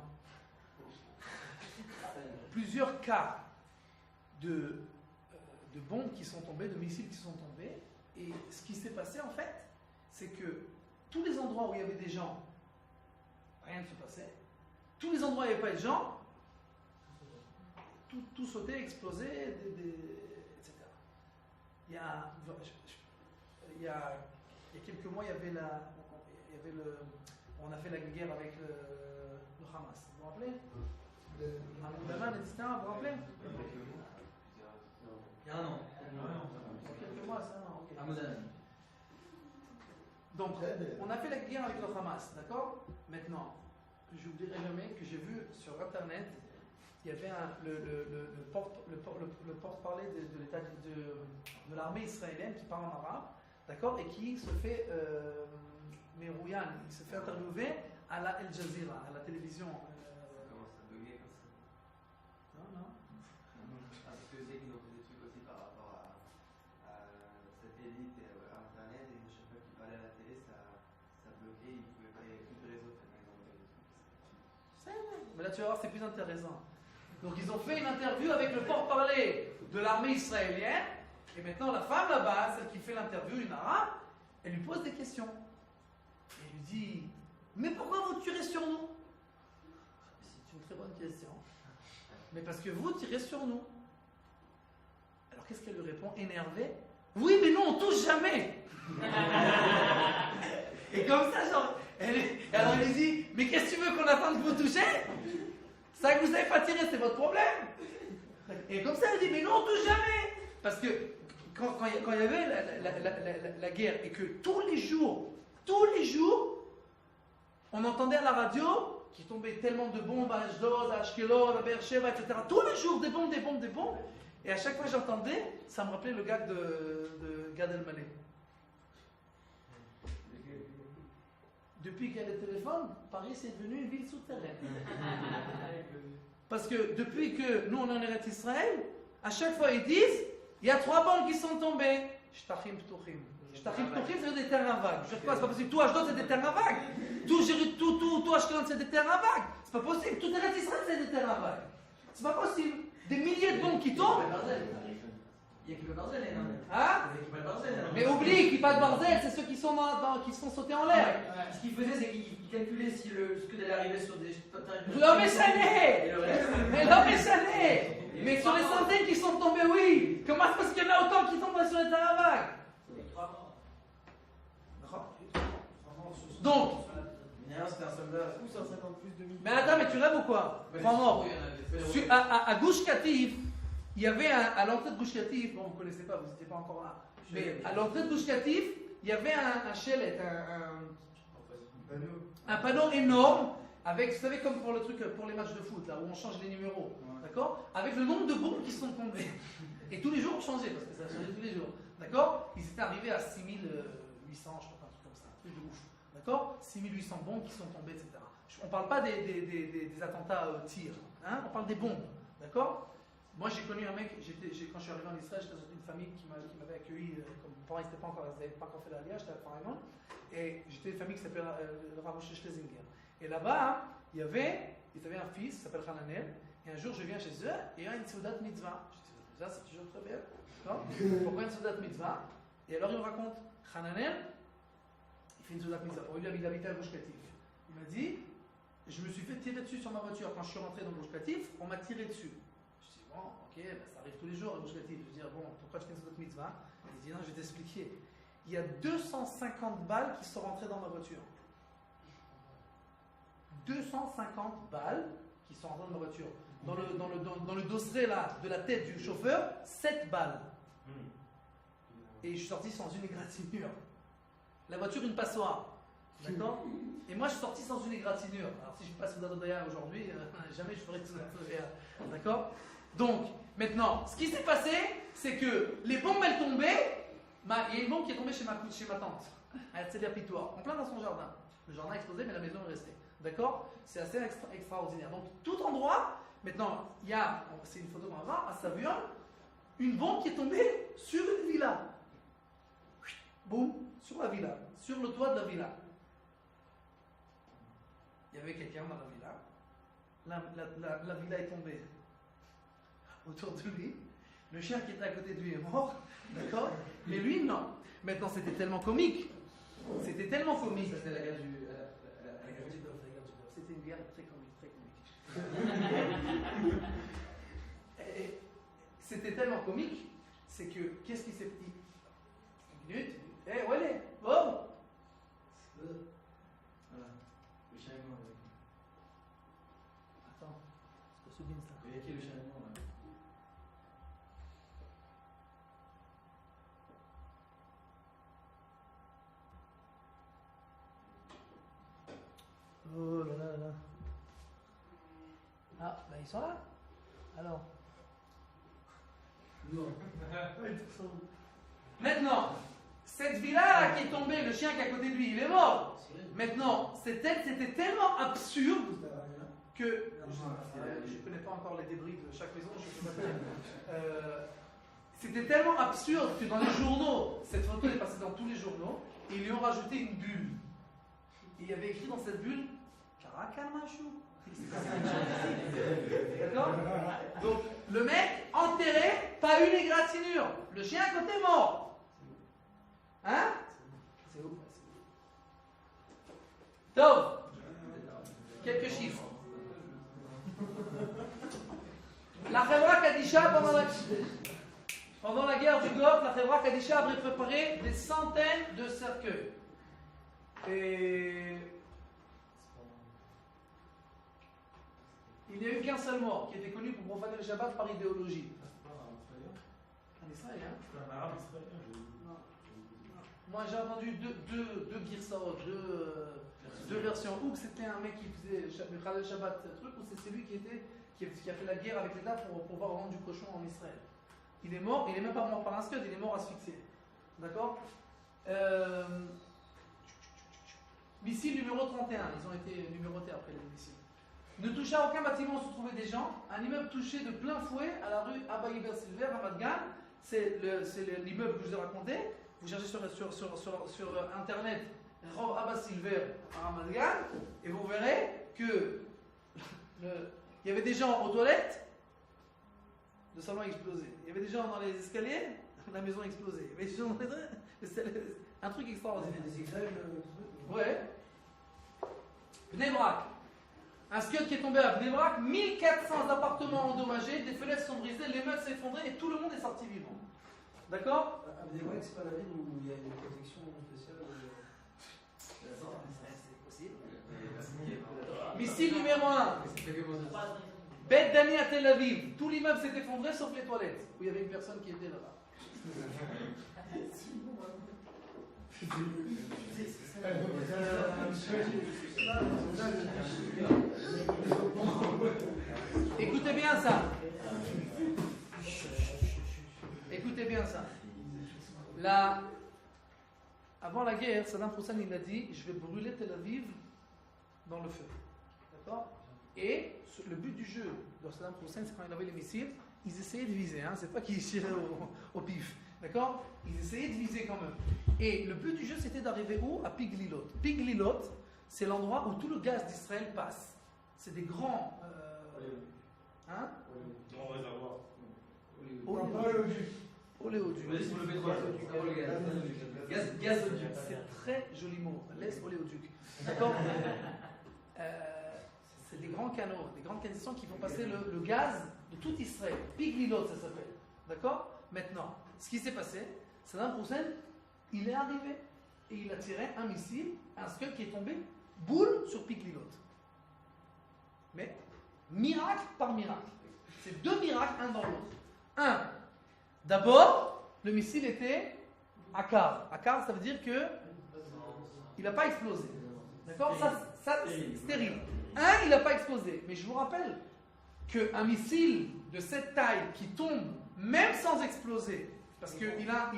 Plusieurs cas de bombes qui sont tombées, de missiles qui sont tombés. Et ce qui s'est passé en fait, c'est que tous les endroits où il y avait des gens, rien ne se passait. Tous les endroits où il n'y avait pas de gens, tout sautait, explosait, etc. Il y a quelques mois, on a fait la guerre avec le Hamas. Vous vous rappelez? Mahmoud Aman, etc. Vous vous rappelez? Il y a un an. Quelques mois, c'est un an. Ok. Mahmoud Aman. Donc, on a fait la guerre avec le Hamas, d'accord? Maintenant, je n'oublierai jamais que j'ai vu sur Internet, il y avait le porte-parler de l'État de l'armée israélienne qui parle en arabe, d'accord? Et qui se fait Merouyan, il se fait interviewer à la Al Jazeera, à la télévision. Ça commence à bugger comme ça. Non. Parce que c'est qu'ils ont fait des trucs aussi par rapport à satellite et à internet, et chaque fois qu'ils parlaient à la télé, ça bloquait, ils ne pouvaient pas y avoir plus de réseau tellement ils ont fait des trucs. Mais là, tu vas voir, c'est plus intéressant. Donc, ils ont fait une interview avec le porte-parler de l'armée israélienne, et maintenant, la femme là-bas, celle qui fait l'interview, une arabe, elle lui pose des questions. Et elle lui dit, mais pourquoi vous tirez sur nous? C'est une très bonne question. Mais parce que vous tirez sur nous. Alors qu'est-ce qu'elle lui répond, énervée? Oui, mais nous on touche jamais. Et comme ça, genre, alors elle lui dit, mais qu'est-ce que tu veux qu'on attende que vous touchez? Ça que vous n'avez pas tiré, c'est votre problème. Et comme ça, elle dit, mais nous on touche jamais. Parce que quand il y avait la guerre et que tous les jours, on entendait à la radio qu'il tombait tellement de bombes à Ashdod, à Ashkelon, à Beersheba, etc. Tous les jours, des bombes. Et à chaque fois que j'entendais, ça me rappelait le gag de Gad Elmaleh. Depuis qu'il y a le téléphone, Paris c'est devenu une ville souterraine. Parce que depuis que nous on est en Eretz Israël, à chaque fois ils disent, il y a 3 bombes qui sont tombées. Shtachim Ptuchim. Shtachim Ptuchim, c'est des terrains vagues. Je sais pas, c'est pas possible. Tout Ashdod, c'est des terrains vagues. Tout Ashkelon, c'est des terrains vagues. C'est pas possible. Tout Eretz Israël, c'est des terrains vagues. C'est pas possible. Des milliers de bombes qui tombent. Il y a qui peut Barzel, non? Hein? Il y a qui peut Barzel. Mais oublie qu'il pas de Barzel, c'est ceux qui sont sautés en l'air. Ce qu'il faisait, c'est qu'il calculait si le scud allait arriver sur des. Non mais ça l'est. Mais sur les centaines qui sont tombés, oui. Comment c'est parce qu'il y en a autant qui tombent sur les terrains vagues? Donc, c'était un soldat. mais attends, mais tu rêves ou quoi? 3 morts. À Gush Katif, il y avait à l'entrée de Gush Katif, bon, vous ne connaissez pas, vous n'étiez pas encore là, mais à l'entrée de Gush Katif, il y avait un shelet, un panneau énorme, avec, vous savez, comme pour le truc, pour les matchs de foot, là, où on change les numéros, d'accord? Avec le nombre de bombes qui sont tombées. Et tous les jours, on changeait, parce que ça changeait tous les jours, d'accord? Ils étaient arrivés à 6800, je crois, un truc comme ça, un truc de ouf. D'accord? 6800 bombes qui sont tombées, etc. On ne parle pas des attentats tir, hein? On parle des bombes. D'accord? Moi j'ai connu un mec, quand je suis arrivé en Israël, j'étais dans une famille qui m'avait accueilli, comme mes parents n'avaient pas encore fait l'aliyah, j'étais à Paris, et j'étais une famille qui s'appelait le Rav Moshe Schlesinger. Et là-bas, ils avaient un fils qui s'appelle Hananel, et un jour je viens chez eux, et il y a une Seudat Mitzvah. Je dis, ça c'est toujours très bien. Pourquoi une Seudat Mitzvah? Et alors il me raconte, Hananel, il fait une Seudat Mitzvah. Il habitait à Gush Katif. Il m'a dit, je me suis fait tirer dessus sur ma voiture. Quand je suis rentré dans le locatif, on m'a tiré dessus. Je dis, bon, ok, ça arrive tous les jours, le locatif. Je dis, bon, pourquoi je fais une autre mitzvah? Il dit, non, je vais t'expliquer. Il y a 250 balles qui sont rentrées dans ma voiture. 250 balles qui sont rentrées dans ma voiture. Dans le dossier là, de la tête du chauffeur, 7 balles. Et je suis sorti sans une égratignure. La voiture, une passoire. D'accord? Et moi, je suis sorti sans une égratignure. Alors, si je passe sous Dodaya aujourd'hui, jamais je ferai sous Dodaya. D'accord? Donc, maintenant, ce qui s'est passé, c'est que les bombes, elles tombaient. Il y a une bombe qui est tombée chez ma tante. Elle s'est Pitoire, en plein dans son jardin. Le jardin a explosé, mais la maison est restée. D'accord? C'est assez extraordinaire. Donc, tout endroit, maintenant, il y a, c'est une photo qu'on va voir, à Savion, une bombe qui est tombée sur une villa. Boum, sur la villa, sur le toit de la villa. Il y avait quelqu'un dans la villa. La villa est tombée autour de lui. Le chien qui était à côté de lui est mort. D'accord? Mais lui, non. Maintenant, c'était tellement comique. C'était tellement comique. C'était la guerre du. C'était une guerre très comique, très comique. Et c'était tellement comique, c'est que, qu'est-ce qui s'est dit? Une minute. Eh, où elle est? Bon. Voilà. Le chien est mort. Attends, c'est pas souvenir ça. Il y a qui le chien est mort là? Oh là là là là. Ah, bah ils sont là. Alors. Non. Maintenant, cette villa qui est tombée, le chien qui est à côté de lui, il est mort. Maintenant, c'était tellement absurde que. Je ne connais pas encore les débris de chaque maison, je ne sais pas. C'était tellement absurde que dans les journaux, cette photo est passée dans tous les journaux, et ils lui ont rajouté une bulle. Et il y avait écrit dans cette bulle Karakamachou. D'accord? Donc, le mec enterré, pas une égratignure. Le chien à côté mort. Hein? C'est ouf. Donc, quelques chiffres. La Chevra Kadisha, pendant la guerre du Golfe, la Chevra Kadisha avait préparé des centaines de cercueils. Et il n'y a eu qu'un seul mort qui était connu pour profaner le Shabbat par idéologie. Un Israélien. C'est un arabe israélien. Moi j'ai entendu deux girsaot, deux versions. Ou que c'était un mec qui faisait le Khalel Shabbat truc, ou c'est celui qui a fait la guerre avec l'État pour pouvoir vendre du cochon en Israël. Il est mort, il n'est même pas mort par un scud, il est mort asphyxié. D'accord? Missile numéro 31, ils ont été numérotés après les missiles. Ne toucha à aucun bâtiment où se trouvaient des gens. Un immeuble touché de plein fouet à la rue Abba Iber Silver à Madgan. C'est l'immeuble que je vous ai raconté. Vous cherchez sur internet Rov Abba Silver à Madgan et vous verrez que il y avait des gens aux toilettes, le salon a explosé. Il y avait des gens dans les escaliers, la maison a explosé. Il y avait des gens dans les... un truc extraordinaire. Des éclairs, Ouais. Bnei Brak. Un scud qui est tombé à Bnei Brak, 1400 appartements endommagés, des fenêtres sont brisées, les meubles s'effondrés et tout le monde est sorti vivant. D'accord? Abdelwak, c'est pas la ville où il y a une protection spéciale. C'est possible. Missile numéro 1. Bet Dani à Tel Aviv. Tout l'immeuble s'est effondré sauf les toilettes, où il y avait une personne qui était là-bas. Écoutez bien ça. Écoutez bien ça. Là, avant la guerre, Saddam Hussein il a dit je vais brûler Tel Aviv dans le feu. D'accord? Et le but du jeu de Saddam Hussein, c'est quand il avait les missiles, ils essayaient de viser, hein, c'est pas qu'ils tiraient au pif. D'accord? Ils essayaient de viser quand même. Et le but du jeu, c'était d'arriver où? À Piglilot. Piglilot, c'est l'endroit où tout le gaz d'Israël passe. C'est des grands. Hein? Grand réservoir. Oléoduc. Sur le pétrole, le gaz. Gazoduc. C'est très joli mot. Laisse oléoduc. D'accord? des grands canaux, des grandes canistrons qui vont passer le gaz de tout Israël. Piglilot, ça s'appelle. D'accord? Maintenant, ce qui s'est passé, Saddam Hussein, il est arrivé et il a tiré un missile, un Scud qui est tombé, boule sur Piglilot. Mais, miracle par miracle. C'est deux miracles, un dans l'autre. Un, d'abord, le missile était à quart. À quart, ça veut dire que il n'a pas explosé. D'accord? Ça c'est stérile. Un, il n'a pas explosé. Mais je vous rappelle qu'un missile de cette taille qui tombe, même sans exploser, parce qu'il a.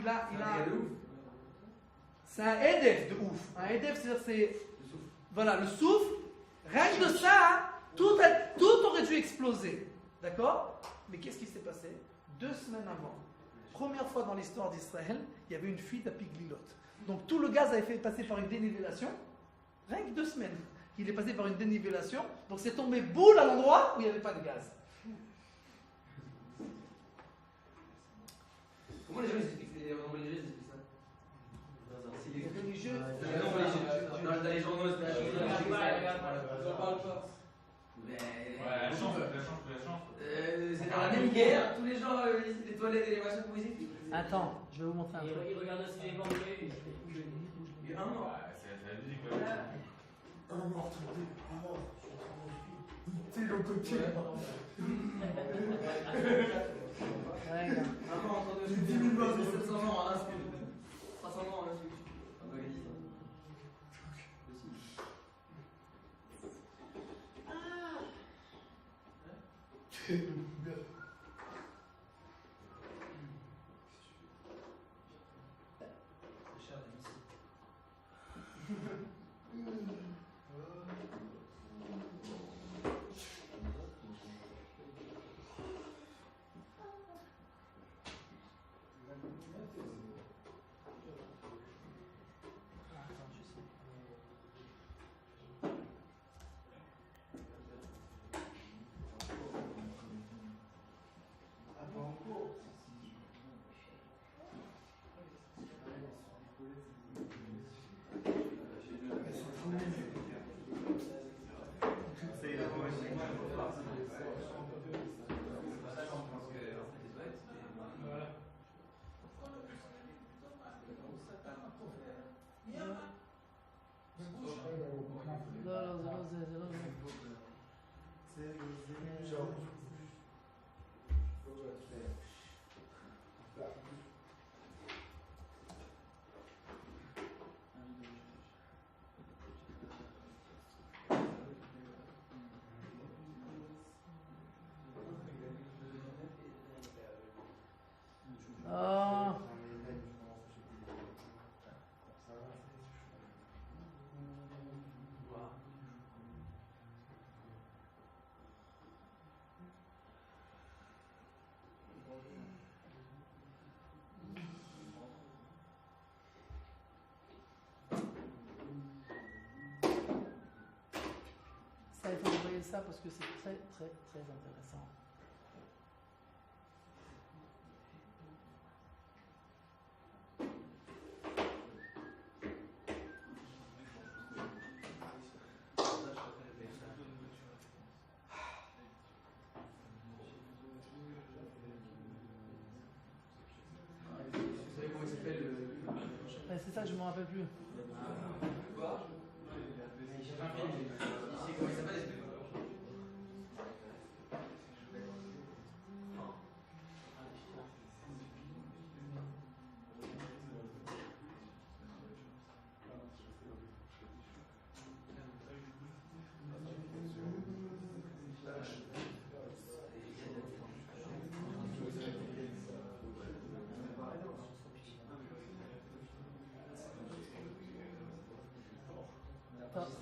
C'est un EDF de ouf. Un EDF, c'est. Voilà, le souffle. Rien que de ça, tout aurait dû exploser. D'accord? Mais qu'est-ce qui s'est passé? 2 semaines avant, première fois dans l'histoire d'Israël, il y avait une fuite à Piglilot. Donc tout le gaz avait fait passer par une dénivellation. Rien que 2 semaines. Il est passé par une dénivellation. Donc c'est tombé boule à l'endroit où il n'y avait pas de gaz. Comment les gens expliquent ça? Les religieux. Dans les journaux, Ouais, la chance. c'est dans la même guerre, tous les gens visitent les toilettes et les machins pour visiter. Attends, je vais vous montrer un truc. Il regarde aussi les banques. Il y a un mort. C'est la musique. Un mort, c'est le côté. Ouais, gars. Un mort entre deux. 10 000 morts. 700 morts en un scoop. 300 morts en un scoop. Ah bah, il dit ça. Ça, il faut envoyer ça parce que c'est très, très, très intéressant. C'est ça, je ne me rappelle plus.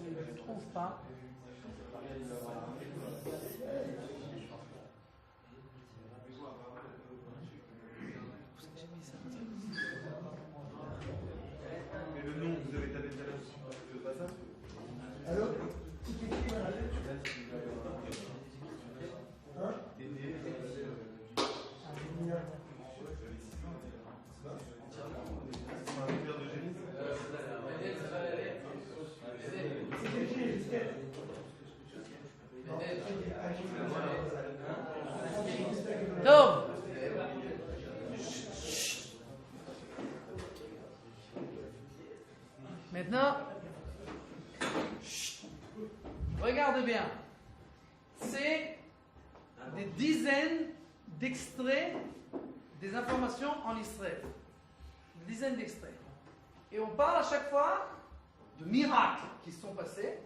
Je ne trouve pas. Mais le nom, vous avez tapé tout à l'heure, c'est pas ça? Alors, C'est Maintenant, chut, regardez bien. C'est des dizaines d'extraits des informations en Israël. Des dizaines d'extraits. Et on parle à chaque fois de miracles qui se sont passés.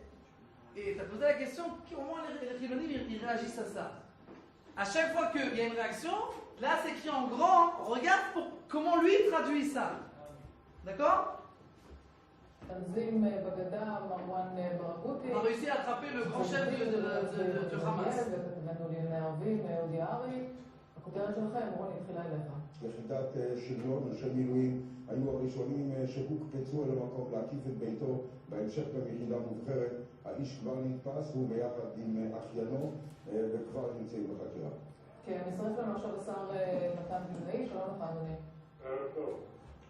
Et tu as posé la question, comment les Chilonim ils réagissent à ça? À chaque fois qu'il y a une réaction, là c'est écrit en grand, regarde comment lui traduit ça. D'accord? On a réussi à attraper le grand chef de Hamas. יחידת שריון, אנשי מילואים, היו הראשונים שהוקפצו אל המקום להקיף את ביתו, בהמשך גם יחידה מובחרת. האיש כבר נתפס, הוא ביחד עם אחיינו, וכבר נמצאים בחקירה. כן, מצטרף לנו עכשיו השר מתן וילנאי, שלום לך אדוני. טוב.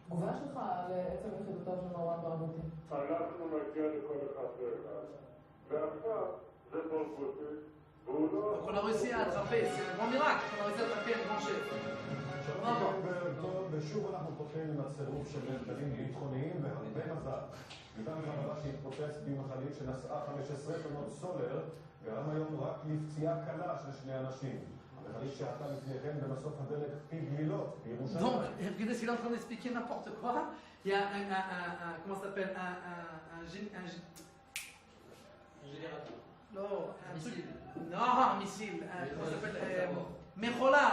תגובה שלך לעצם יחידתו של מרואן ברגותי. אנחנו נגיע לכל אחד ואחד, ועכשיו זה ברגותי, והוא לא... Donc on a réussi à attraper, c'est un grand miracle, on a réussi à attraper un grand chef. ושוב אנחנו פותחים עם הצירוף של מרכזים ביטחוניים והרבה מזל. ניתן חבלה שהתפוצץ במחלית שנשאה 15 טונות סולר, גרם היום רק לפציעה קלה של שני אנשים. המחלית שעתה לפניכם במסוף הדלק פי גלילות בירושלים. Donc, regardez, s'il est en train d'expliquer n'importe quoi, il y a comment ça s'appelle, un générateur. Non, un missile. truc. Non, un missile. Comment ça s'appelle Mechola,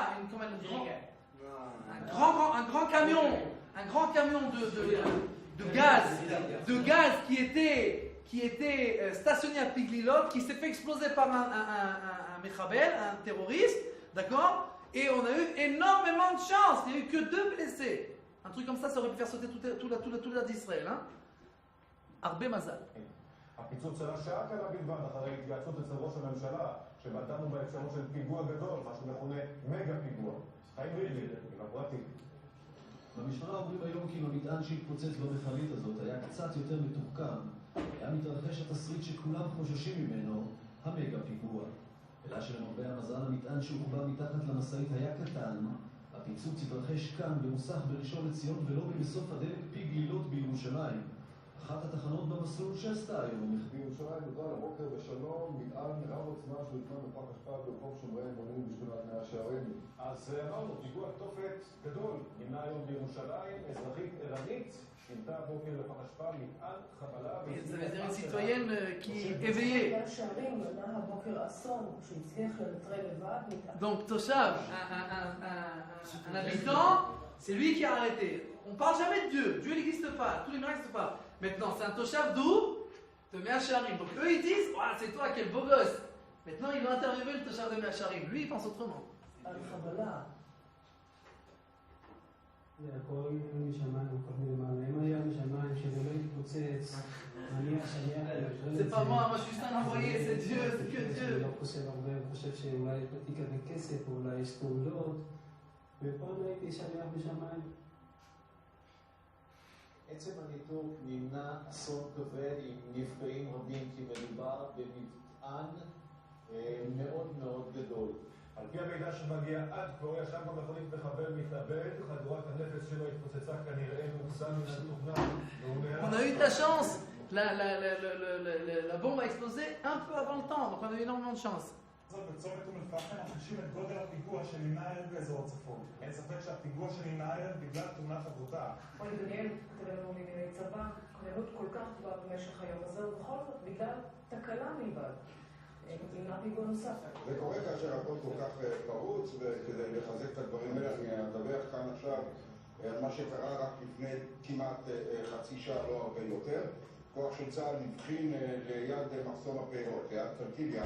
un grand camion de gaz qui était stationné à Piglilov, qui s'est fait exploser par un Mechabel, un terroriste, d'accord? Et on a eu énormément de chance, il n'y a eu que 2 blessés. Un truc comme ça aurait pu faire sauter tout l'État d'Israël. Hein? Arbe Mazal. הפיצוץ היה שעה קלה בלבד אחרי התייעצות אצל ראש הממשלה, שבה דנו באפשרות של פיגוע גדול, מה שמכונה מגה פיגוע. חיים ריבלין, עם הפרטים. במשטרה אומרים היום כי במטען שהתפוצץ במכלית הזאת היה קצת יותר מתוחכם, היה מתרחש התסריט שכולם חוששים ממנו, המגה פיגוע. אלא שלמרבה המזל המטען שהוחבא מתחת למשאית היה קטן, הפיצוץ התרחש כאן במוסך בראשון לציון ולא במסוף הדלק פי גלילות בירושלים. אחת התחנות במסלול שסטה היום. בירושלים נודע לבוקר בשלום מטען רב עוצמה שהוטמן בפח אשפה ברחוב שומרי אמונים בשכונת מאה שערים. אז אמרנו, פיגוע תופת גדול נמנע היום בירושלים, אזרחית ערנית, שינתה הבוקר בפח אשפה מטען חבלה. זה une citoyenne qui est éveillée. Donc Toshav, un habitant, c'est lui qui a arrêté. On parle jamais de Dieu. Dieu n'existe pas. Tous les miracles n'existent pas. Maintenant, c'est un Toshav d'où? De Meacharim. Donc eux, ils disent, oh, c'est toi, quel beau gosse. Maintenant, ils vont interviewer le Toshav de Meacharim. Lui, il pense autrement. הכל משמיים, כל מיני מעלה. אם היה משמיים שזה לא יתפוצץ, נניח שהיה... C'est pas moi, je suis juste un envoyé, c'est Dieu, c'est que Dieu. אני לא חושב הרבה, אני חושב שאולי יש בתיק הזה כסף, או אולי יש תעודות, ופה ראיתי שליח בשמיים. עצם הניתוק נמנע אסון כבד עם נפגעים רבים, כי מדובר במטען מאוד מאוד גדול. על פי המידע שמגיע עד כה, ישב במכונית מחבל מתאבד, חגורת הנפץ שלו התפוצצה כנראה מוקסם מן התוכנה. On a eu de la chance. La bombe a explosé un peu avant le temps, donc on a eu énormément de chance. בצומת אום אל-פחם מחשים את גודל הפיגוע שנמנע הערב באזור הצפון. אין ספק שהפיגוע שנמנע הערב בגלל תאונה חבוטה. אוי דניאל, כתב לנו לענייני צבא, כוננות כל כך טובה במשך היום הזה, ובכל זאת בגלל תקלה מלבד. נמנע פיגוע נוסף. זה קורה כאשר הכל כל כך פרוץ, וכדי לחזק את הדברים האלה אני אדווח כאן עכשיו על מה שקרה רק לפני כמעט חצי שעה, לא הרבה יותר. כוח של צה"ל הבחין ליד מחסום הפירות, ליד טרקיליה,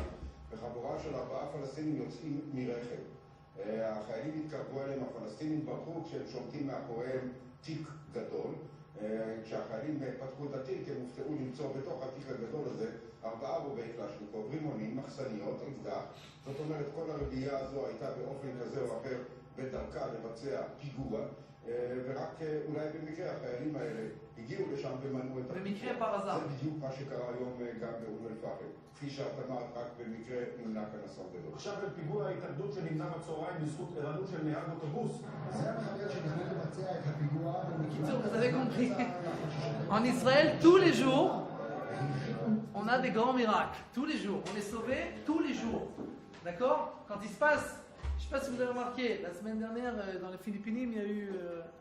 וחבורה של 4 פלסטינים יוצאים מרכב. החיילים התקרבו אליהם, הפלסטינים ברחו כשהם שומטים מאחוריהם תיק גדול. כשהחיילים פתחו את התיק הם הופתעו למצוא בתוך התיק הגדול הזה 4 רובי קלצ'ניקוב, רימונים, מחסניות, אקדח. זאת אומרת, כל הרביעייה הזו הייתה באופן כזה או אחר בדרכה לבצע פיגוע, ורק אולי במקרה החיילים האלה הגיעו לשם ומנעו את הפיגוע. זה בדיוק מה שקרה היום גם באום אל-פחם. כפי שאת אמרת, רק במקרה נמנע כאן אסון גדול. עכשיו על פיגוע ההתאבדות שנמנע בצהריים בזכות ערנות של נהג אוטובוס. זה המחבל שנכנס לבצע Vous avez compris. En Israël, tous les jours, on a des grands miracles. Tous les jours. On est sauvés tous les jours. D'accord? Quand il se passe, je ne sais pas si vous avez remarqué, la semaine dernière, dans les Philippines, il y a eu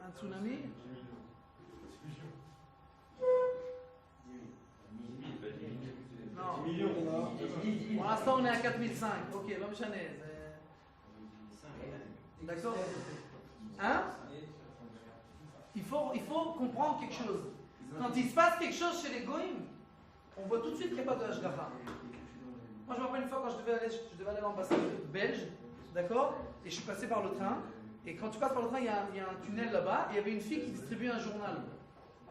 un tsunami. Non. Pour l'instant, on est à 4005. Ok, l'homme chanez. D'accord? Hein? Il faut comprendre quelque chose. Quand il se passe quelque chose chez les Goïms, on voit tout de suite qu'il n'y a pas de Hashgacha. Moi, je me rappelle une fois quand je devais aller à l'ambassade belge, d'accord? Et je suis passé par le train. Et quand tu passes par le train, il y a un tunnel là-bas. Et il y avait une fille qui distribuait un journal.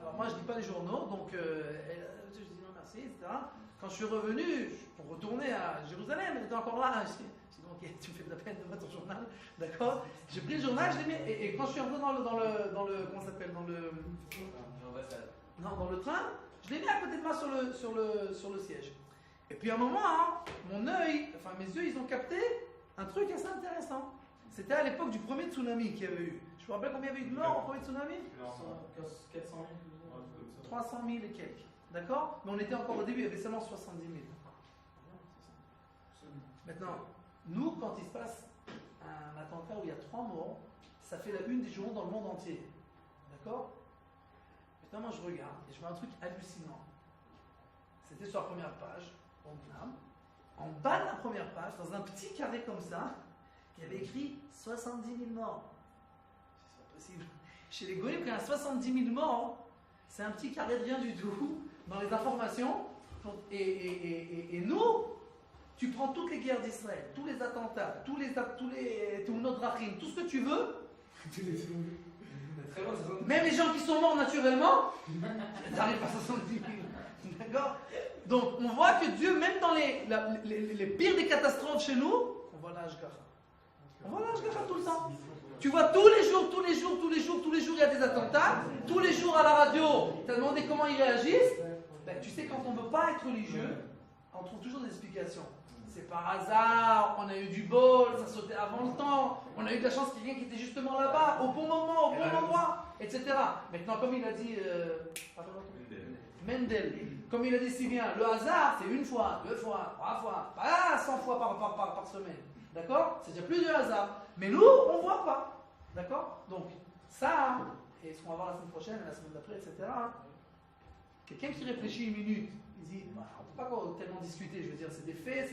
Alors moi, je ne lis pas les journaux, donc je dis non merci, etc. Quand je suis revenu pour retourner à Jérusalem, elle était encore là. Je dis ok, tu me fais de la peine de mettre ton journal, d'accord? J'ai pris le journal, je l'ai mis, et quand je suis rentré dans le comment ça s'appelle, dans le train, je l'ai mis à côté de moi sur le siège. Et puis à un moment, mes yeux, ils ont capté un truc assez intéressant. C'était à l'époque du premier tsunami qu'il y avait eu. Je me rappelle combien il y avait eu de morts au premier tsunami? 400 000. 300 000 et quelques. D'accord? Mais on était encore au début, il y avait seulement 70 000. Maintenant, nous, quand il se passe un attentat où il y a 3 morts, ça fait la une des journaux dans le monde entier. D'accord? Maintenant, moi, je regarde et je vois un truc hallucinant. C'était sur la première page, en bas de la première page, dans un petit carré comme ça, il y avait écrit 70 000 morts. C'est pas possible. Chez les Goïms, quand il y a 70 000 morts, c'est un petit carré de rien du tout dans les informations. Et nous, tu prends toutes les guerres d'Israël, tous les attentats, tous notre rachim, tout ce que tu veux. Même les gens qui sont morts naturellement, t'arrives à 70 000. D'accord? Donc on voit que Dieu, même dans les pires des catastrophes chez nous, on voit la Hashgacha. On voit la Hashgacha tout le temps. Tu vois tous les jours, il y a des attentats. Tous les jours à la radio, tu as demandé comment ils réagissent. Ben, tu sais, quand on ne veut pas être religieux, on trouve toujours des explications. C'est par hasard, on a eu du bol, ça sautait avant le temps, on a eu de la chance qu'il y ait quelqu'un qui était justement là-bas, au bon moment, au bon endroit, etc. Maintenant, comme il a dit Mendel, comme il a dit si bien, le hasard, c'est 1 fois, 2 fois, 3 fois, pas 100 fois par semaine. D'accord? C'est-à-dire plus de hasard. Mais nous, on ne voit pas. D'accord? Donc, ça, et ce qu'on va voir la semaine prochaine, la semaine d'après, etc. Quelqu'un qui réfléchit 1 minute, il dit, on ne peut pas tellement discuter, je veux dire, c'est des faits,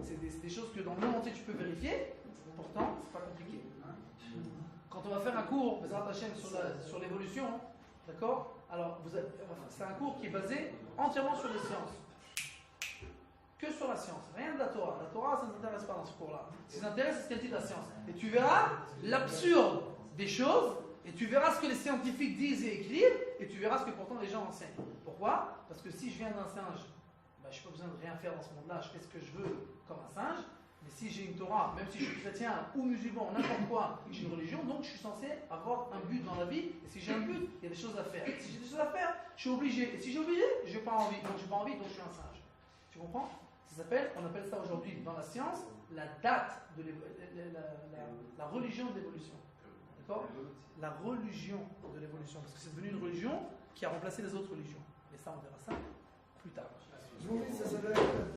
c'est des choses que dans le monde entier tu peux vérifier, pourtant, c'est pas compliqué. Quand on va faire un cours, sur l'évolution, d'accord? Alors, c'est un cours qui est basé entièrement sur les sciences. Que sur la science, rien de la Torah. La Torah, ça ne nous intéresse pas dans ce cours-là. Ce qui nous intéresse, c'est ce qu'elle dit de la science. Et tu verras l'absurde des choses, et tu verras ce que les scientifiques disent et écrivent, et tu verras ce que pourtant les gens enseignent. Pourquoi? Parce que si je viens d'un singe, je n'ai pas besoin de rien faire dans ce monde-là, je fais ce que je veux comme un singe, mais si j'ai une Torah, même si je suis chrétien ou musulman, n'importe quoi, j'ai une religion, donc je suis censé avoir un but dans la vie, et si j'ai un but, il y a des choses à faire. Et si j'ai des choses à faire, je suis obligé. Et si j'ai obligé, je n'ai pas envie. Donc je n'ai pas envie, donc je suis un singe. Tu comprends? On appelle ça aujourd'hui dans la science la date de la religion de l'évolution. D'accord? La religion de l'évolution. Parce que c'est devenu une religion qui a remplacé les autres religions. Et ça, on verra ça plus tard. Oui, ça s'appelle